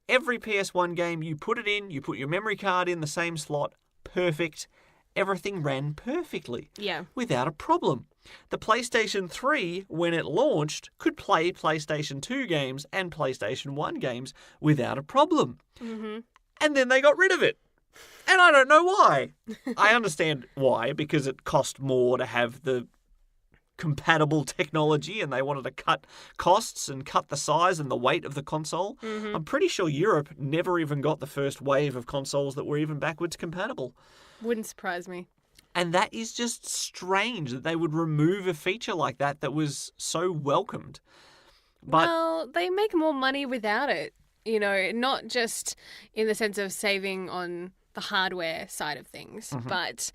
every PS1 game, you put it in, you put your memory card in the same slot, perfect. Everything ran perfectly. Yeah. Without a problem. The PlayStation 3, when it launched, could play PlayStation 2 games and PlayStation 1 games without a problem. And then they got rid of it. And I don't know why. I understand why, because it cost more to have the compatible technology and they wanted to cut costs and cut the size and the weight of the console. I'm pretty sure Europe never even got the first wave of consoles that were even backwards compatible. Wouldn't surprise me. And that is just strange that they would remove a feature like that that was so welcomed. But well, they make more money without it, not just in the sense of saving on the hardware side of things, but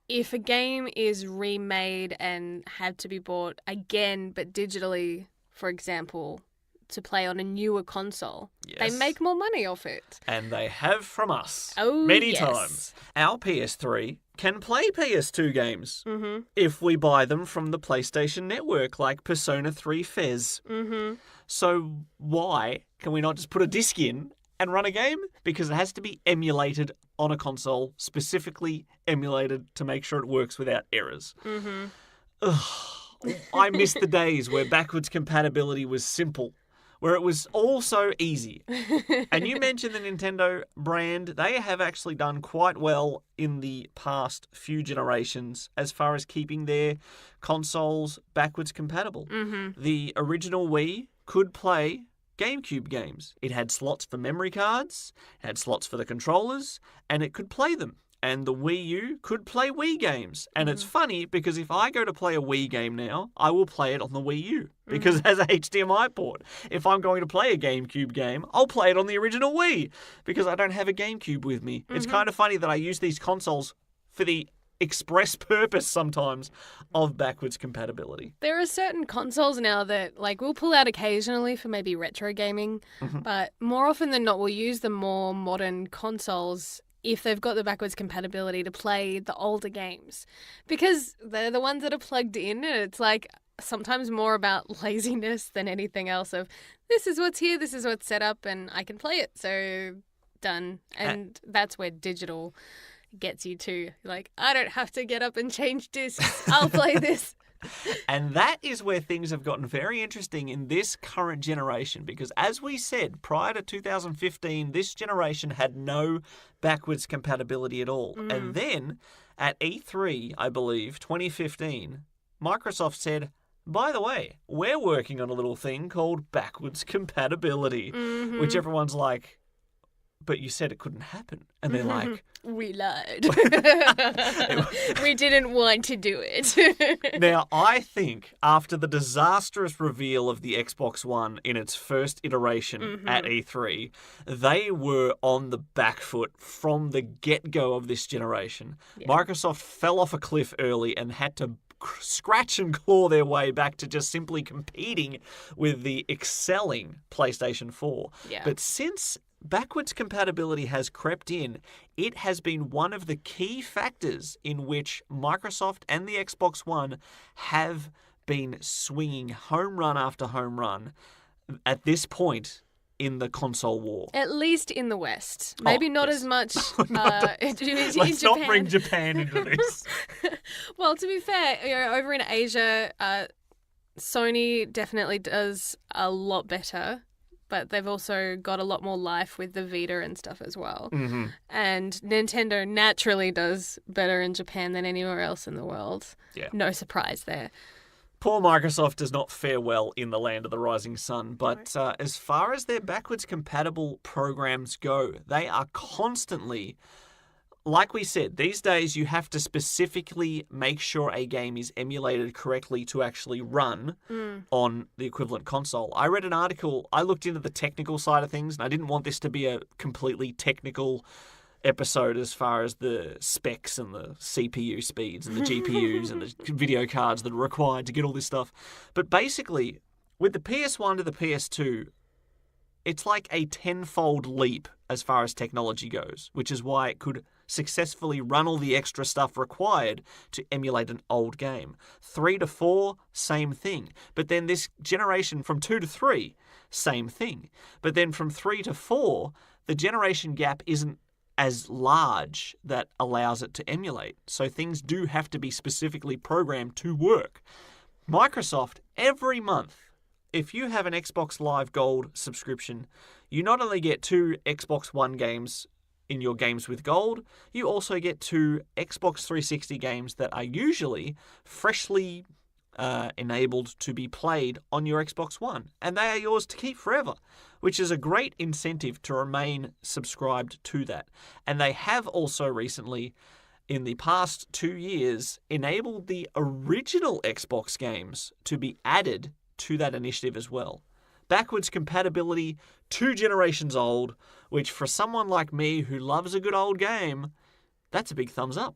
if a game is remade and had to be bought again, but digitally, for example, to play on a newer console, they make more money off it. And they have from us many times. Our PS3 can play PS2 games if we buy them from the PlayStation Network, like Persona 3 Fez. So why can we not just put a disc in and run a game? Because it has to be emulated on a console, specifically emulated to make sure it works without errors. I miss the days where backwards compatibility was simple, where it was all so easy. And you mentioned the Nintendo brand. They have actually done quite well in the past few generations as far as keeping their consoles backwards compatible. The original Wii could play GameCube games. It had slots for memory cards, it had slots for the controllers, and it could play them. And the Wii U could play Wii games. And it's funny because if I go to play a Wii game now, I will play it on the Wii U because it has a HDMI port. If I'm going to play a GameCube game, I'll play it on the original Wii because I don't have a GameCube with me. It's kind of funny that I use these consoles for the express purpose sometimes of backwards compatibility. There are certain consoles now that we'll pull out occasionally for maybe retro gaming, but more often than not we'll use the more modern consoles if they've got the backwards compatibility to play the older games, because they're the ones that are plugged in, and it's sometimes more about laziness than anything else of this is what's here, this is what's set up, and I can play it, so done. And that's where digital gets you to. I don't have to get up and change discs. I'll play this. And that is where things have gotten very interesting in this current generation because, as we said, prior to 2015, this generation had no backwards compatibility at all. And then at E3, I believe, 2015, Microsoft said, by the way, we're working on a little thing called backwards compatibility, which everyone's like, but you said it couldn't happen. And they're like, we lied. We didn't want to do it. Now, I think after the disastrous reveal of the Xbox One in its first iteration at E3, they were on the back foot from the get-go of this generation. Yeah. Microsoft fell off a cliff early and had to scratch and claw their way back to just simply competing with the excelling PlayStation 4. Yeah. But since backwards compatibility has crept in, it has been one of the key factors in which Microsoft and the Xbox One have been swinging home run after home run at this point in the console war. At least in the West. Maybe not as much in Let's not bring Japan into this. Well, to be fair, over in Asia, Sony definitely does a lot better. But they've also got a lot more life with the Vita and stuff as well. And Nintendo naturally does better in Japan than anywhere else in the world. Yeah. No surprise there. Poor Microsoft does not fare well in the land of the rising sun. But as far as their backwards compatible programs go, they are constantly... Like we said, these days you have to specifically make sure a game is emulated correctly to actually run on the equivalent console. I read an article, I looked into the technical side of things, and I didn't want this to be a completely technical episode as far as the specs and the CPU speeds and the GPUs and the video cards that are required to get all this stuff. But basically, with the PS1 to the PS2, it's like a tenfold leap as far as technology goes, which is why it could successfully run all the extra stuff required to emulate an old game. 3 to 4, same thing. But then this generation from 2 to 3, same thing. But then from 3 to 4, the generation gap isn't as large that allows it to emulate. So things do have to be specifically programmed to work. Microsoft, every month, if you have an Xbox Live Gold subscription, you not only get 2 Xbox One games in your games with gold, you also get 2 Xbox 360 games that are usually freshly enabled to be played on your Xbox One. And they are yours to keep forever, which is a great incentive to remain subscribed to that. And they have also recently, in the past 2 years, enabled the original Xbox games to be added to that initiative as well. Backwards compatibility, 2 generations old, which for someone like me who loves a good old game, that's a big thumbs up.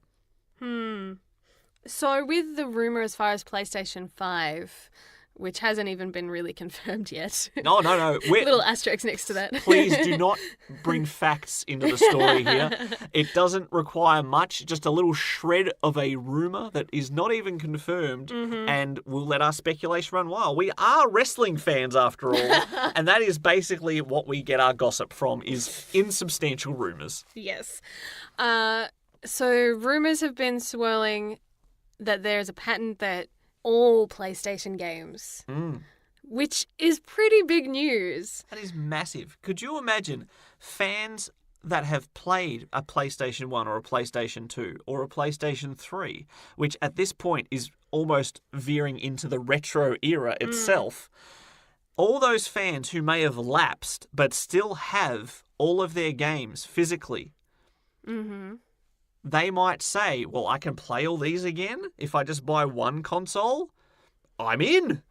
So with the rumour as far as PlayStation 5, which hasn't even been really confirmed yet. No. Little asterisk next to that. Please do not bring facts into the story here. It doesn't require much, just a little shred of a rumour that is not even confirmed and will let our speculation run wild. We are wrestling fans after all, and that is basically what we get our gossip from, is insubstantial rumours. Yes. So rumours have been swirling that there's a patent that all PlayStation games, which is pretty big news. That is massive. Could you imagine fans that have played a PlayStation 1 or a PlayStation 2 or a PlayStation 3, which at this point is almost veering into the retro era itself, all those fans who may have lapsed but still have all of their games physically, they might say, well, I can play all these again if I just buy one console. I'm in.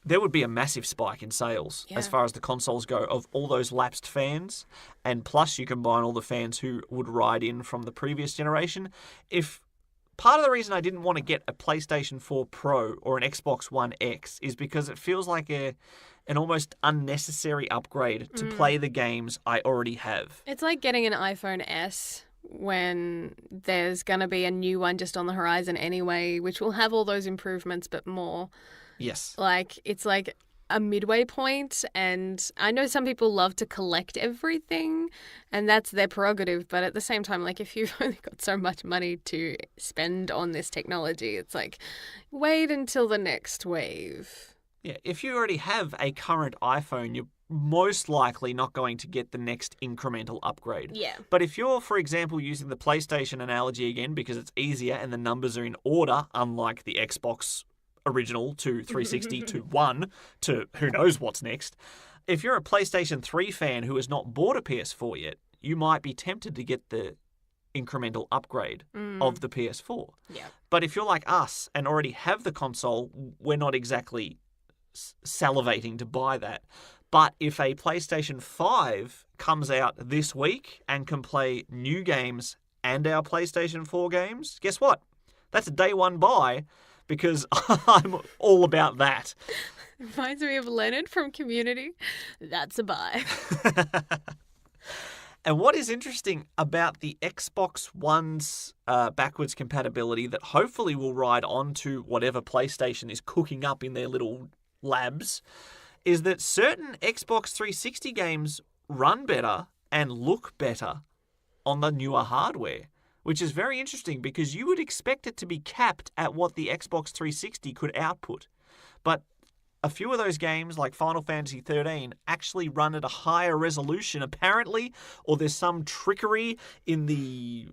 There would be a massive spike in sales as far as the consoles go of all those lapsed fans. And plus you combine all the fans who would ride in from the previous generation. If part of the reason I didn't want to get a PlayStation 4 Pro or an Xbox One X is because it feels like an almost unnecessary upgrade to play the games I already have. It's like getting an iPhone S when there's going to be a new one just on the horizon anyway, which will have all those improvements but more. Yes. Like, it's like a midway point, and I know some people love to collect everything, and that's their prerogative, but at the same time, like, if you've only got so much money to spend on this technology, it's like, wait until the next wave. Yeah, if you already have a current iPhone, you're most likely not going to get the next incremental upgrade. Yeah. But if you're, for example, using the PlayStation analogy again because it's easier and the numbers are in order, unlike the Xbox original to 360 to 1 to who knows what's next, if you're a PlayStation 3 fan who has not bought a PS4 yet, you might be tempted to get the incremental upgrade of the PS4. Yeah. But if you're like us and already have the console, we're not exactly salivating to buy that. But if a PlayStation 5 comes out this week and can play new games and our PlayStation 4 games, guess what? That's a day one buy because I'm all about that. Reminds me of Leonard from Community. That's a buy. And what is interesting about the Xbox One's backwards compatibility that hopefully will ride on to whatever PlayStation is cooking up in their little labs is that certain Xbox 360 games run better and look better on the newer hardware, which is very interesting because you would expect it to be capped at what the Xbox 360 could output. But a few of those games, like Final Fantasy XIII, actually run at a higher resolution, apparently, or there's some trickery in the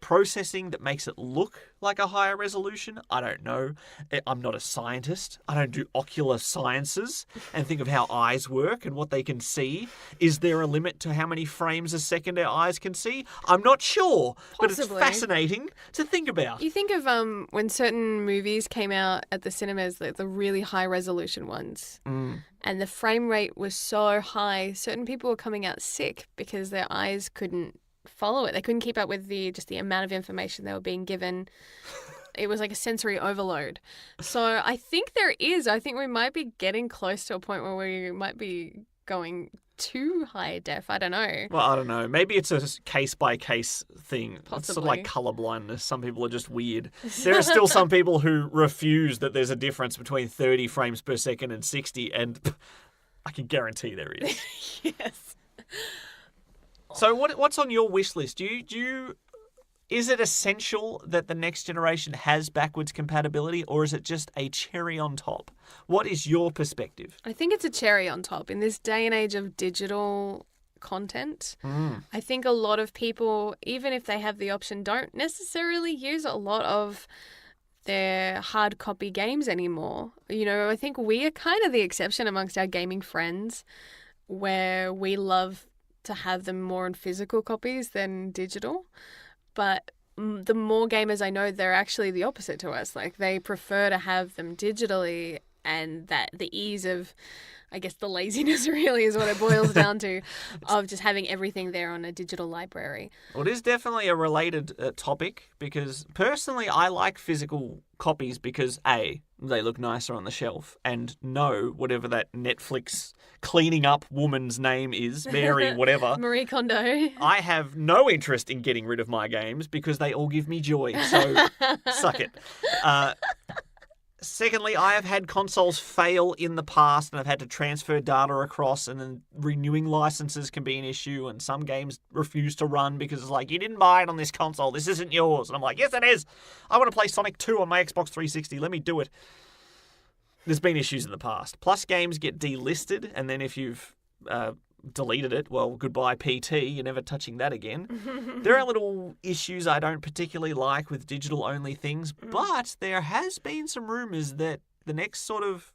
processing that makes it look like a higher resolution. I don't know. I'm not a scientist. I don't do ocular sciences and think of how eyes work and what they can see. Is there a limit to how many frames a second our eyes can see? I'm not sure, but it's fascinating to think about. You think of when certain movies came out at the cinemas, the really high resolution ones, and the frame rate was so high, certain people were coming out sick because their eyes couldn't follow it. They couldn't keep up with the amount of information they were being given. It was like a sensory overload. So I think we might be getting close to a point where we might be going too high def. I don't know. Well, I don't know. Maybe it's a case-by-case thing. Possibly. It's sort of like colourblindness. Some people are just weird. There are still some people who refuse that there's a difference between 30 frames per second and 60, and I can guarantee there is. Yes. So what's on your wish list? Is it essential that the next generation has backwards compatibility, or is it just a cherry on top? What is your perspective? I think it's a cherry on top. In this day and age of digital content, I think a lot of people, even if they have the option, don't necessarily use a lot of their hard copy games anymore. You know, I think we are kind of the exception amongst our gaming friends where we love to have them more in physical copies than digital. But the more gamers I know, they're actually the opposite to us. Like, they prefer to have them digitally, and that the ease of I guess the laziness really is what it boils down to, of just having everything there on a digital library. Well, it is definitely a related topic because personally I like physical copies because A, they look nicer on the shelf, and no, whatever that Netflix cleaning up woman's name is, Mary whatever. Marie Kondo. I have no interest in getting rid of my games because they all give me joy, so suck it. Secondly, I have had consoles fail in the past and I've had to transfer data across, and then renewing licenses can be an issue, and some games refuse to run because it's like, you didn't buy it on this console, this isn't yours. And I'm like, yes it is. I want to play Sonic 2 on my Xbox 360, let me do it. There's been issues in the past. Plus games get delisted, and then if you've deleted it, well, goodbye PT, you're never touching that again. There are little issues I don't particularly like with digital-only things, but there has been some rumours that the next sort of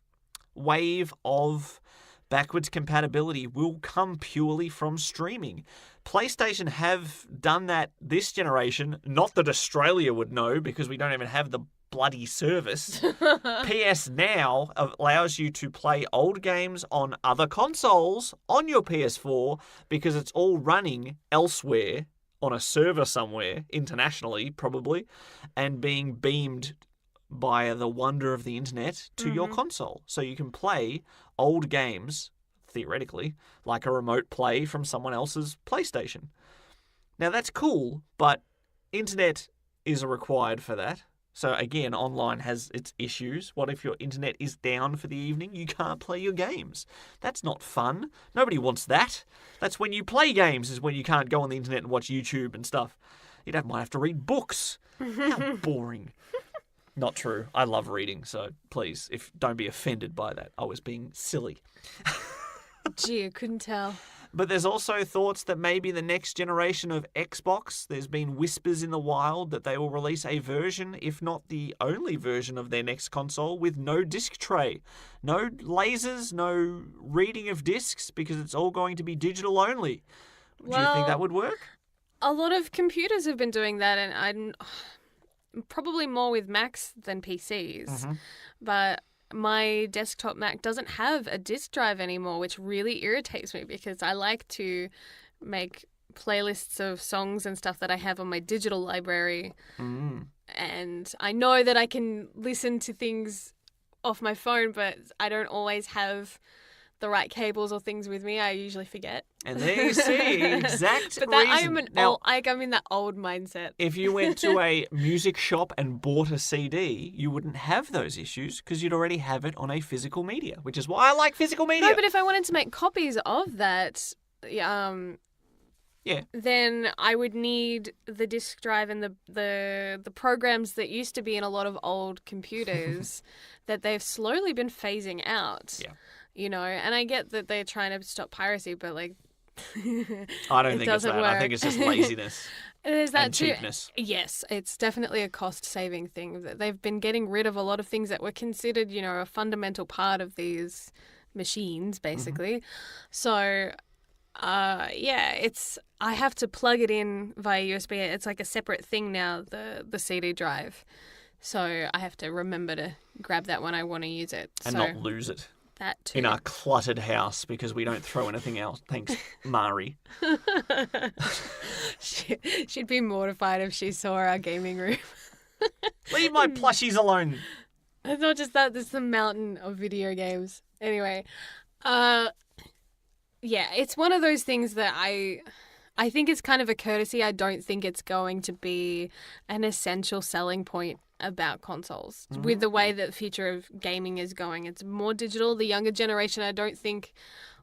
wave of backwards compatibility will come purely from streaming. PlayStation have done that this generation, not that Australia would know because we don't even have the bloody service. PS Now allows you to play old games on other consoles on your PS4 because it's all running elsewhere on a server somewhere, internationally probably, and being beamed by the wonder of the internet to your console. So you can play old games, theoretically, like a remote play from someone else's PlayStation. Now that's cool, but internet is required for that. So again, online has its issues. What if your internet is down for the evening? You can't play your games. That's not fun. Nobody wants that. That's when you play games, is when you can't go on the internet and watch YouTube and stuff. You might have to read books. How boring. Not true. I love reading, so please, don't be offended by that. I was being silly. Gee, I couldn't tell. But there's also thoughts that maybe the next generation of Xbox, there's been whispers in the wild that they will release a version, if not the only version of their next console, with no disc tray. No lasers, no reading of discs, because it's all going to be digital only. Do you think that would work? A lot of computers have been doing that, and I'm probably more with Macs than PCs. But my desktop Mac doesn't have a disk drive anymore, which really irritates me because I like to make playlists of songs and stuff that I have on my digital library. And I know that I can listen to things off my phone, but I don't always have the right cables or things with me. I usually forget. And there you see, exact but reason. I'm in that old mindset. If you went to a music shop and bought a CD, you wouldn't have those issues because you'd already have it on a physical media, which is why I like physical media. No, but if I wanted to make copies of that, then I would need the disk drive and the programs that used to be in a lot of old computers that they've slowly been phasing out. Yeah. You know, and I get that they're trying to stop piracy, but like, I don't think it's that. Work. I think it's just laziness. There's that and cheapness. Yes, it's definitely a cost-saving thing. They've been getting rid of a lot of things that were considered, you know, a fundamental part of these machines, basically. So, I have to plug it in via USB. It's like a separate thing now, the CD drive. So I have to remember to grab that when I want to use it. And not lose it. That too. In our cluttered house because we don't throw anything else. Thanks, Mari. She'd be mortified if she saw our gaming room. Leave my plushies alone. It's not just that, there's a mountain of video games. Anyway, it's one of those things that I think it's kind of a courtesy. I don't think it's going to be an essential selling point about consoles. With the way that the future of gaming is going, it's more digital. The younger generation, I don't think,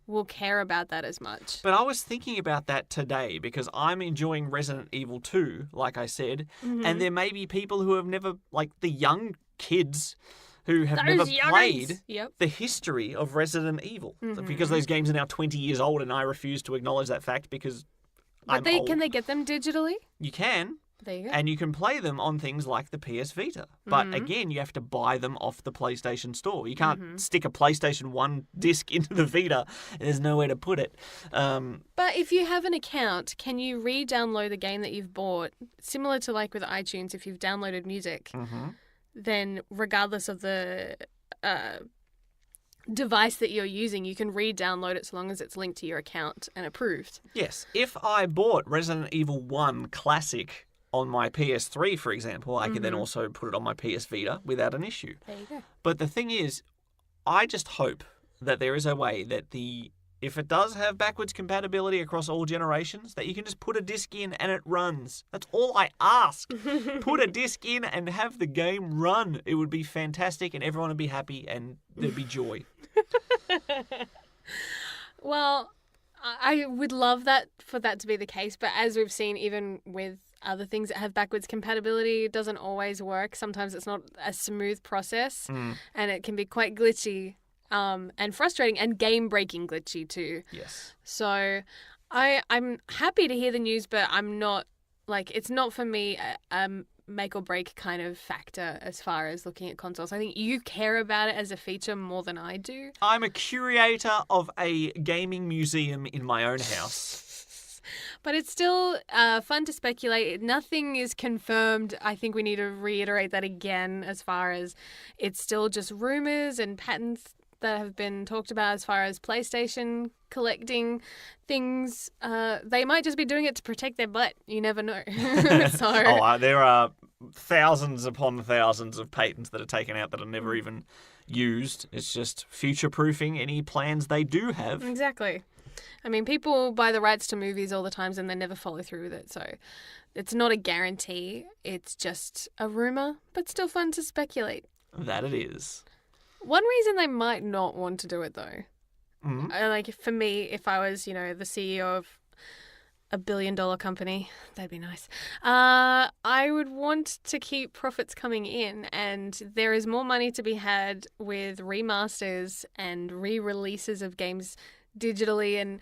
will care about that as much. But I was thinking about that today because I'm enjoying Resident Evil 2, like I said, and there may be people who have never, like the young kids who have never played the history of Resident Evil because those games are now 20 years old, and I refuse to acknowledge that fact because I'm old. Can they get them digitally? You can. There you go. And you can play them on things like the PS Vita. But again, you have to buy them off the PlayStation Store. You can't stick a PlayStation 1 disc into the Vita. There's nowhere to put it. But if you have an account, can you re-download the game that you've bought? Similar to like with iTunes, if you've downloaded music, then regardless of the device that you're using, you can re-download it so long as it's linked to your account and approved. Yes. If I bought Resident Evil 1 Classic on my PS3, for example, I can then also put it on my PS Vita without an issue. There you go. But the thing is, I just hope that there is a way that if it does have backwards compatibility across all generations, that you can just put a disc in and it runs. That's all I ask. Put a disc in and have the game run. It would be fantastic and everyone would be happy and there'd be joy. Well, I would love that for that to be the case, but as we've seen, even with other things that have backwards compatibility, it doesn't always work. Sometimes it's not a smooth process, and it can be quite glitchy and frustrating and game-breaking glitchy too. Yes. So I'm happy to hear the news, but I'm not, it's not for me a make or break kind of factor as far as looking at consoles. I think you care about it as a feature more than I do. I'm a curator of a gaming museum in my own house. But it's still fun to speculate. Nothing is confirmed. I think we need to reiterate that again as far as it's still just rumors and patents that have been talked about as far as PlayStation collecting things. They might just be doing it to protect their butt. You never know. There are thousands upon thousands of patents that are taken out that are never even used. It's just future-proofing any plans they do have. Exactly. I mean, people buy the rights to movies all the times and they never follow through with it. So it's not a guarantee. It's just a rumor, but still fun to speculate. That it is. One reason they might not want to do it, though, for me, if I was, the CEO of a $1 billion company, that'd be nice. I would want to keep profits coming in, and there is more money to be had with remasters and re-releases of games digitally. And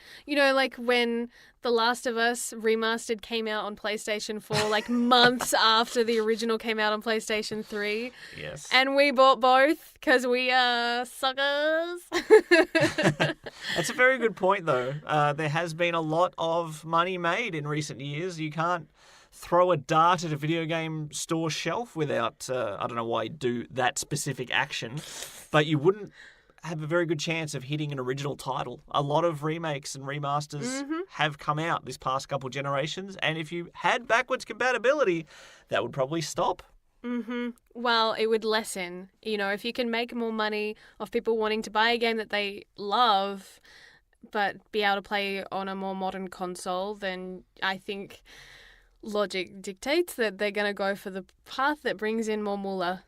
when The Last of Us remastered came out on PlayStation 4 months after the original came out on PlayStation 3. Yes. And we bought both because we are suckers. That's a very good point, though. There has been a lot of money made in recent years. You can't throw a dart at a video game store shelf without, I don't know why you'd do that specific action, but you wouldn't have a very good chance of hitting an original title. A lot of remakes and remasters have come out this past couple generations, and if you had backwards compatibility, that would probably stop. Well, it would lessen. If you can make more money off people wanting to buy a game that they love, but be able to play on a more modern console, then I think logic dictates that they're going to go for the path that brings in more moolah.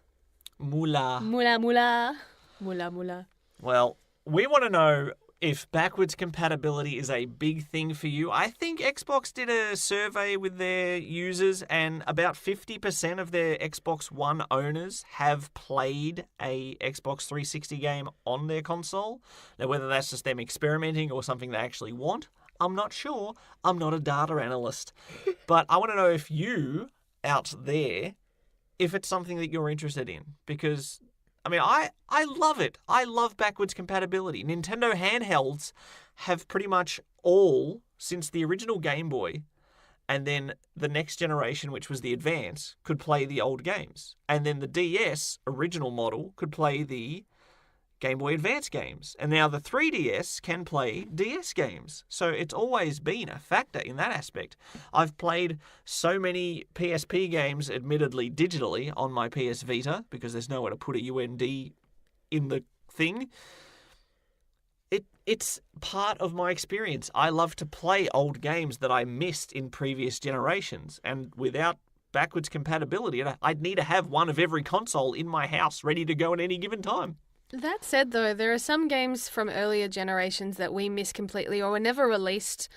Moolah. Moolah, moolah. Moolah, moolah. Well, we want to know if backwards compatibility is a big thing for you. I think Xbox did a survey with their users, and about 50% of their Xbox One owners have played a Xbox 360 game on their console. Now, whether that's just them experimenting or something they actually want, I'm not sure. I'm not a data analyst. But I want to know if you, out there, if it's something that you're interested in. Because I love it. I love backwards compatibility. Nintendo handhelds have pretty much all, since the original Game Boy, and then the next generation, which was the Advance, could play the old games. And then the DS original model could play the Game Boy Advance games. And now the 3DS can play DS games. So it's always been a factor in that aspect. I've played so many PSP games, admittedly digitally, on my PS Vita, because there's nowhere to put a UND in the thing. It's part of my experience. I love to play old games that I missed in previous generations. And without backwards compatibility, I'd need to have one of every console in my house ready to go at any given time. That said, though, there are some games from earlier generations that we miss completely or were never released,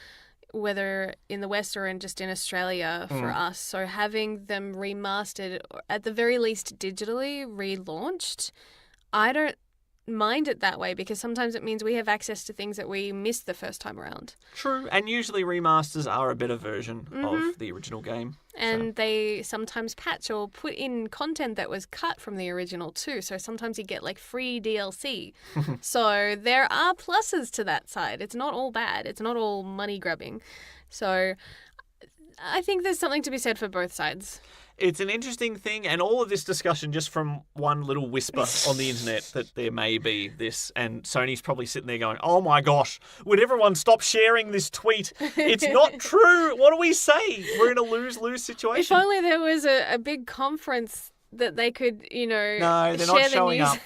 whether in the West or just in Australia for us. So having them remastered, or at the very least digitally relaunched, I don't mind it that way because sometimes it means we have access to things that we missed the first time around. True, and usually remasters are a better version of the original game. And they sometimes patch or put in content that was cut from the original too. So sometimes you get free DLC. So there are pluses to that side. It's not all bad. It's not all money grubbing. So I think there's something to be said for both sides. It's an interesting thing, and all of this discussion just from one little whisper on the internet that there may be this, and Sony's probably sitting there going, oh my gosh, would everyone stop sharing this tweet? It's not true. What do we say? We're in a lose-lose situation. If only there was a big conference that they could, No, they're share not the showing news. up.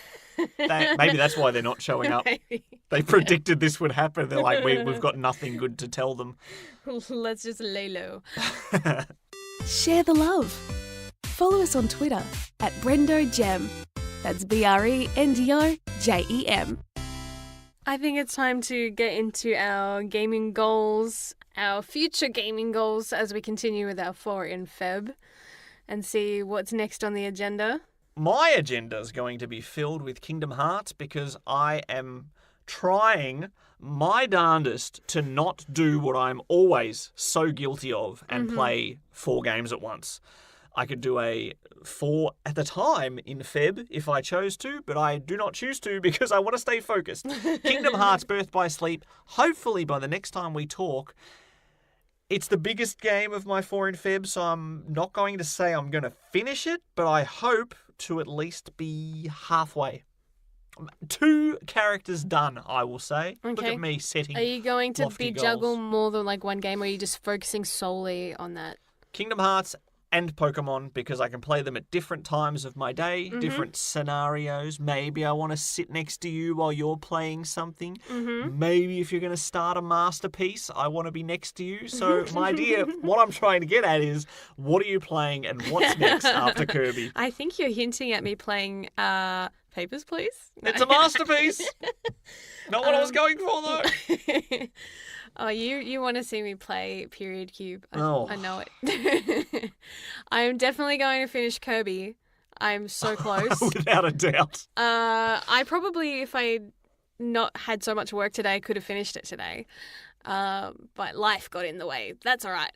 Maybe that's why they're not showing up. Maybe. They predicted this would happen. They're like, we've got nothing good to tell them. Let's just lay low. Share the love. Follow us on Twitter at Brendo Jem. That's BRENDOJEM. I think it's time to get into our gaming goals, our future gaming goals as we continue with our 4 in Feb and see what's next on the agenda. My agenda is going to be filled with Kingdom Hearts because I am trying my darndest to not do what I'm always so guilty of and play 4 games at once. I could do a 4 at the time in Feb if I chose to, but I do not choose to because I want to stay focused. Kingdom Hearts Birth by Sleep, hopefully by the next time we talk. It's the biggest game of my 4 in Feb, so I'm not going to say I'm going to finish it, but I hope to at least be halfway. 2 characters done, I will say. Okay. Look at me setting Are you going to lofty juggle goals. more than like one game, or are you just focusing solely on that? Kingdom Hearts and Pokemon, because I can play them at different times of my day, different scenarios. Maybe I want to sit next to you while you're playing something. Maybe if you're going to start a masterpiece, I want to be next to you. So my idea, what I'm trying to get at is, what are you playing and what's next after Kirby? I think you're hinting at me playing Papers, Please. It's a masterpiece. Not what I was going for, though. Oh, you want to see me play Period Cube. I Oh. know it. I am definitely going to finish Kirby. I'm so close. Without a doubt. I probably, if I not had so much work today, could have finished it today. But life got in the way. That's all right.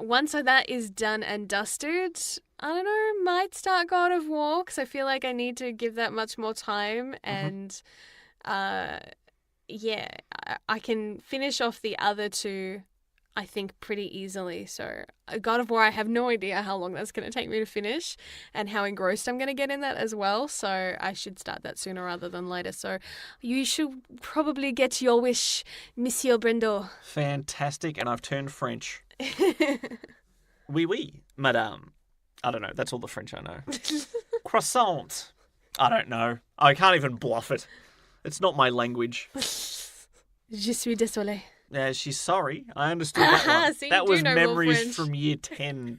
Once that is done and dusted, I don't know, might start God of War because I feel like I need to give that much more time and yeah, I can finish off the other 2, I think, pretty easily. So God of War, I have no idea how long that's going to take me to finish and how engrossed I'm going to get in that as well. So I should start that sooner rather than later. So you should probably get your wish, Monsieur Brendo. Fantastic, and I've turned French. Oui, oui, madame. I don't know. That's all the French I know. Croissant. I don't know. I can't even bluff it. It's not my language. Je suis désolé. Yeah, she's sorry. I understood that one. So you that do was know more memories French. from year 10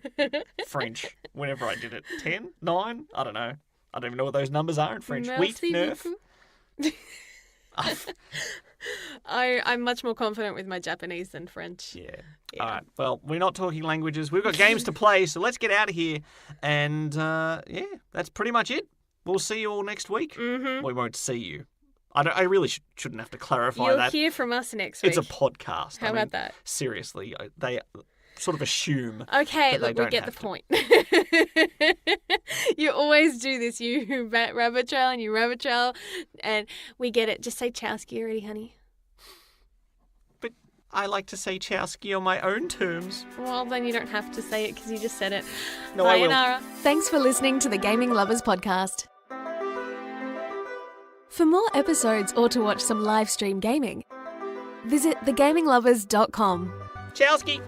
French, whenever I did it. 10? 9? I don't know. I don't even know what those numbers are in French. Wheat? Merci Nerf? beaucoup. I'm much more confident with my Japanese than French. Yeah. All right. Well, we're not talking languages. We've got games to play, so let's get out of here. And, yeah, that's pretty much it. We'll see you all next week. Mm-hmm. We won't see you. I really shouldn't have to clarify You'll that. hear from us next week. It's a podcast. How about that? Seriously, they sort of assume. Okay, that they look, we don't get the have to. point. You always do this. You rabbit trail and you rabbit trail, and we get it. Just say Chowski already, honey. But I like to say Chowski on my own terms. Well, then you don't have to say it because you just said it. No, I will. Sayonara. Thanks for listening to the Gaming Lovers Podcast. For more episodes or to watch some live stream gaming, visit thegaminglovers.com. Chowski!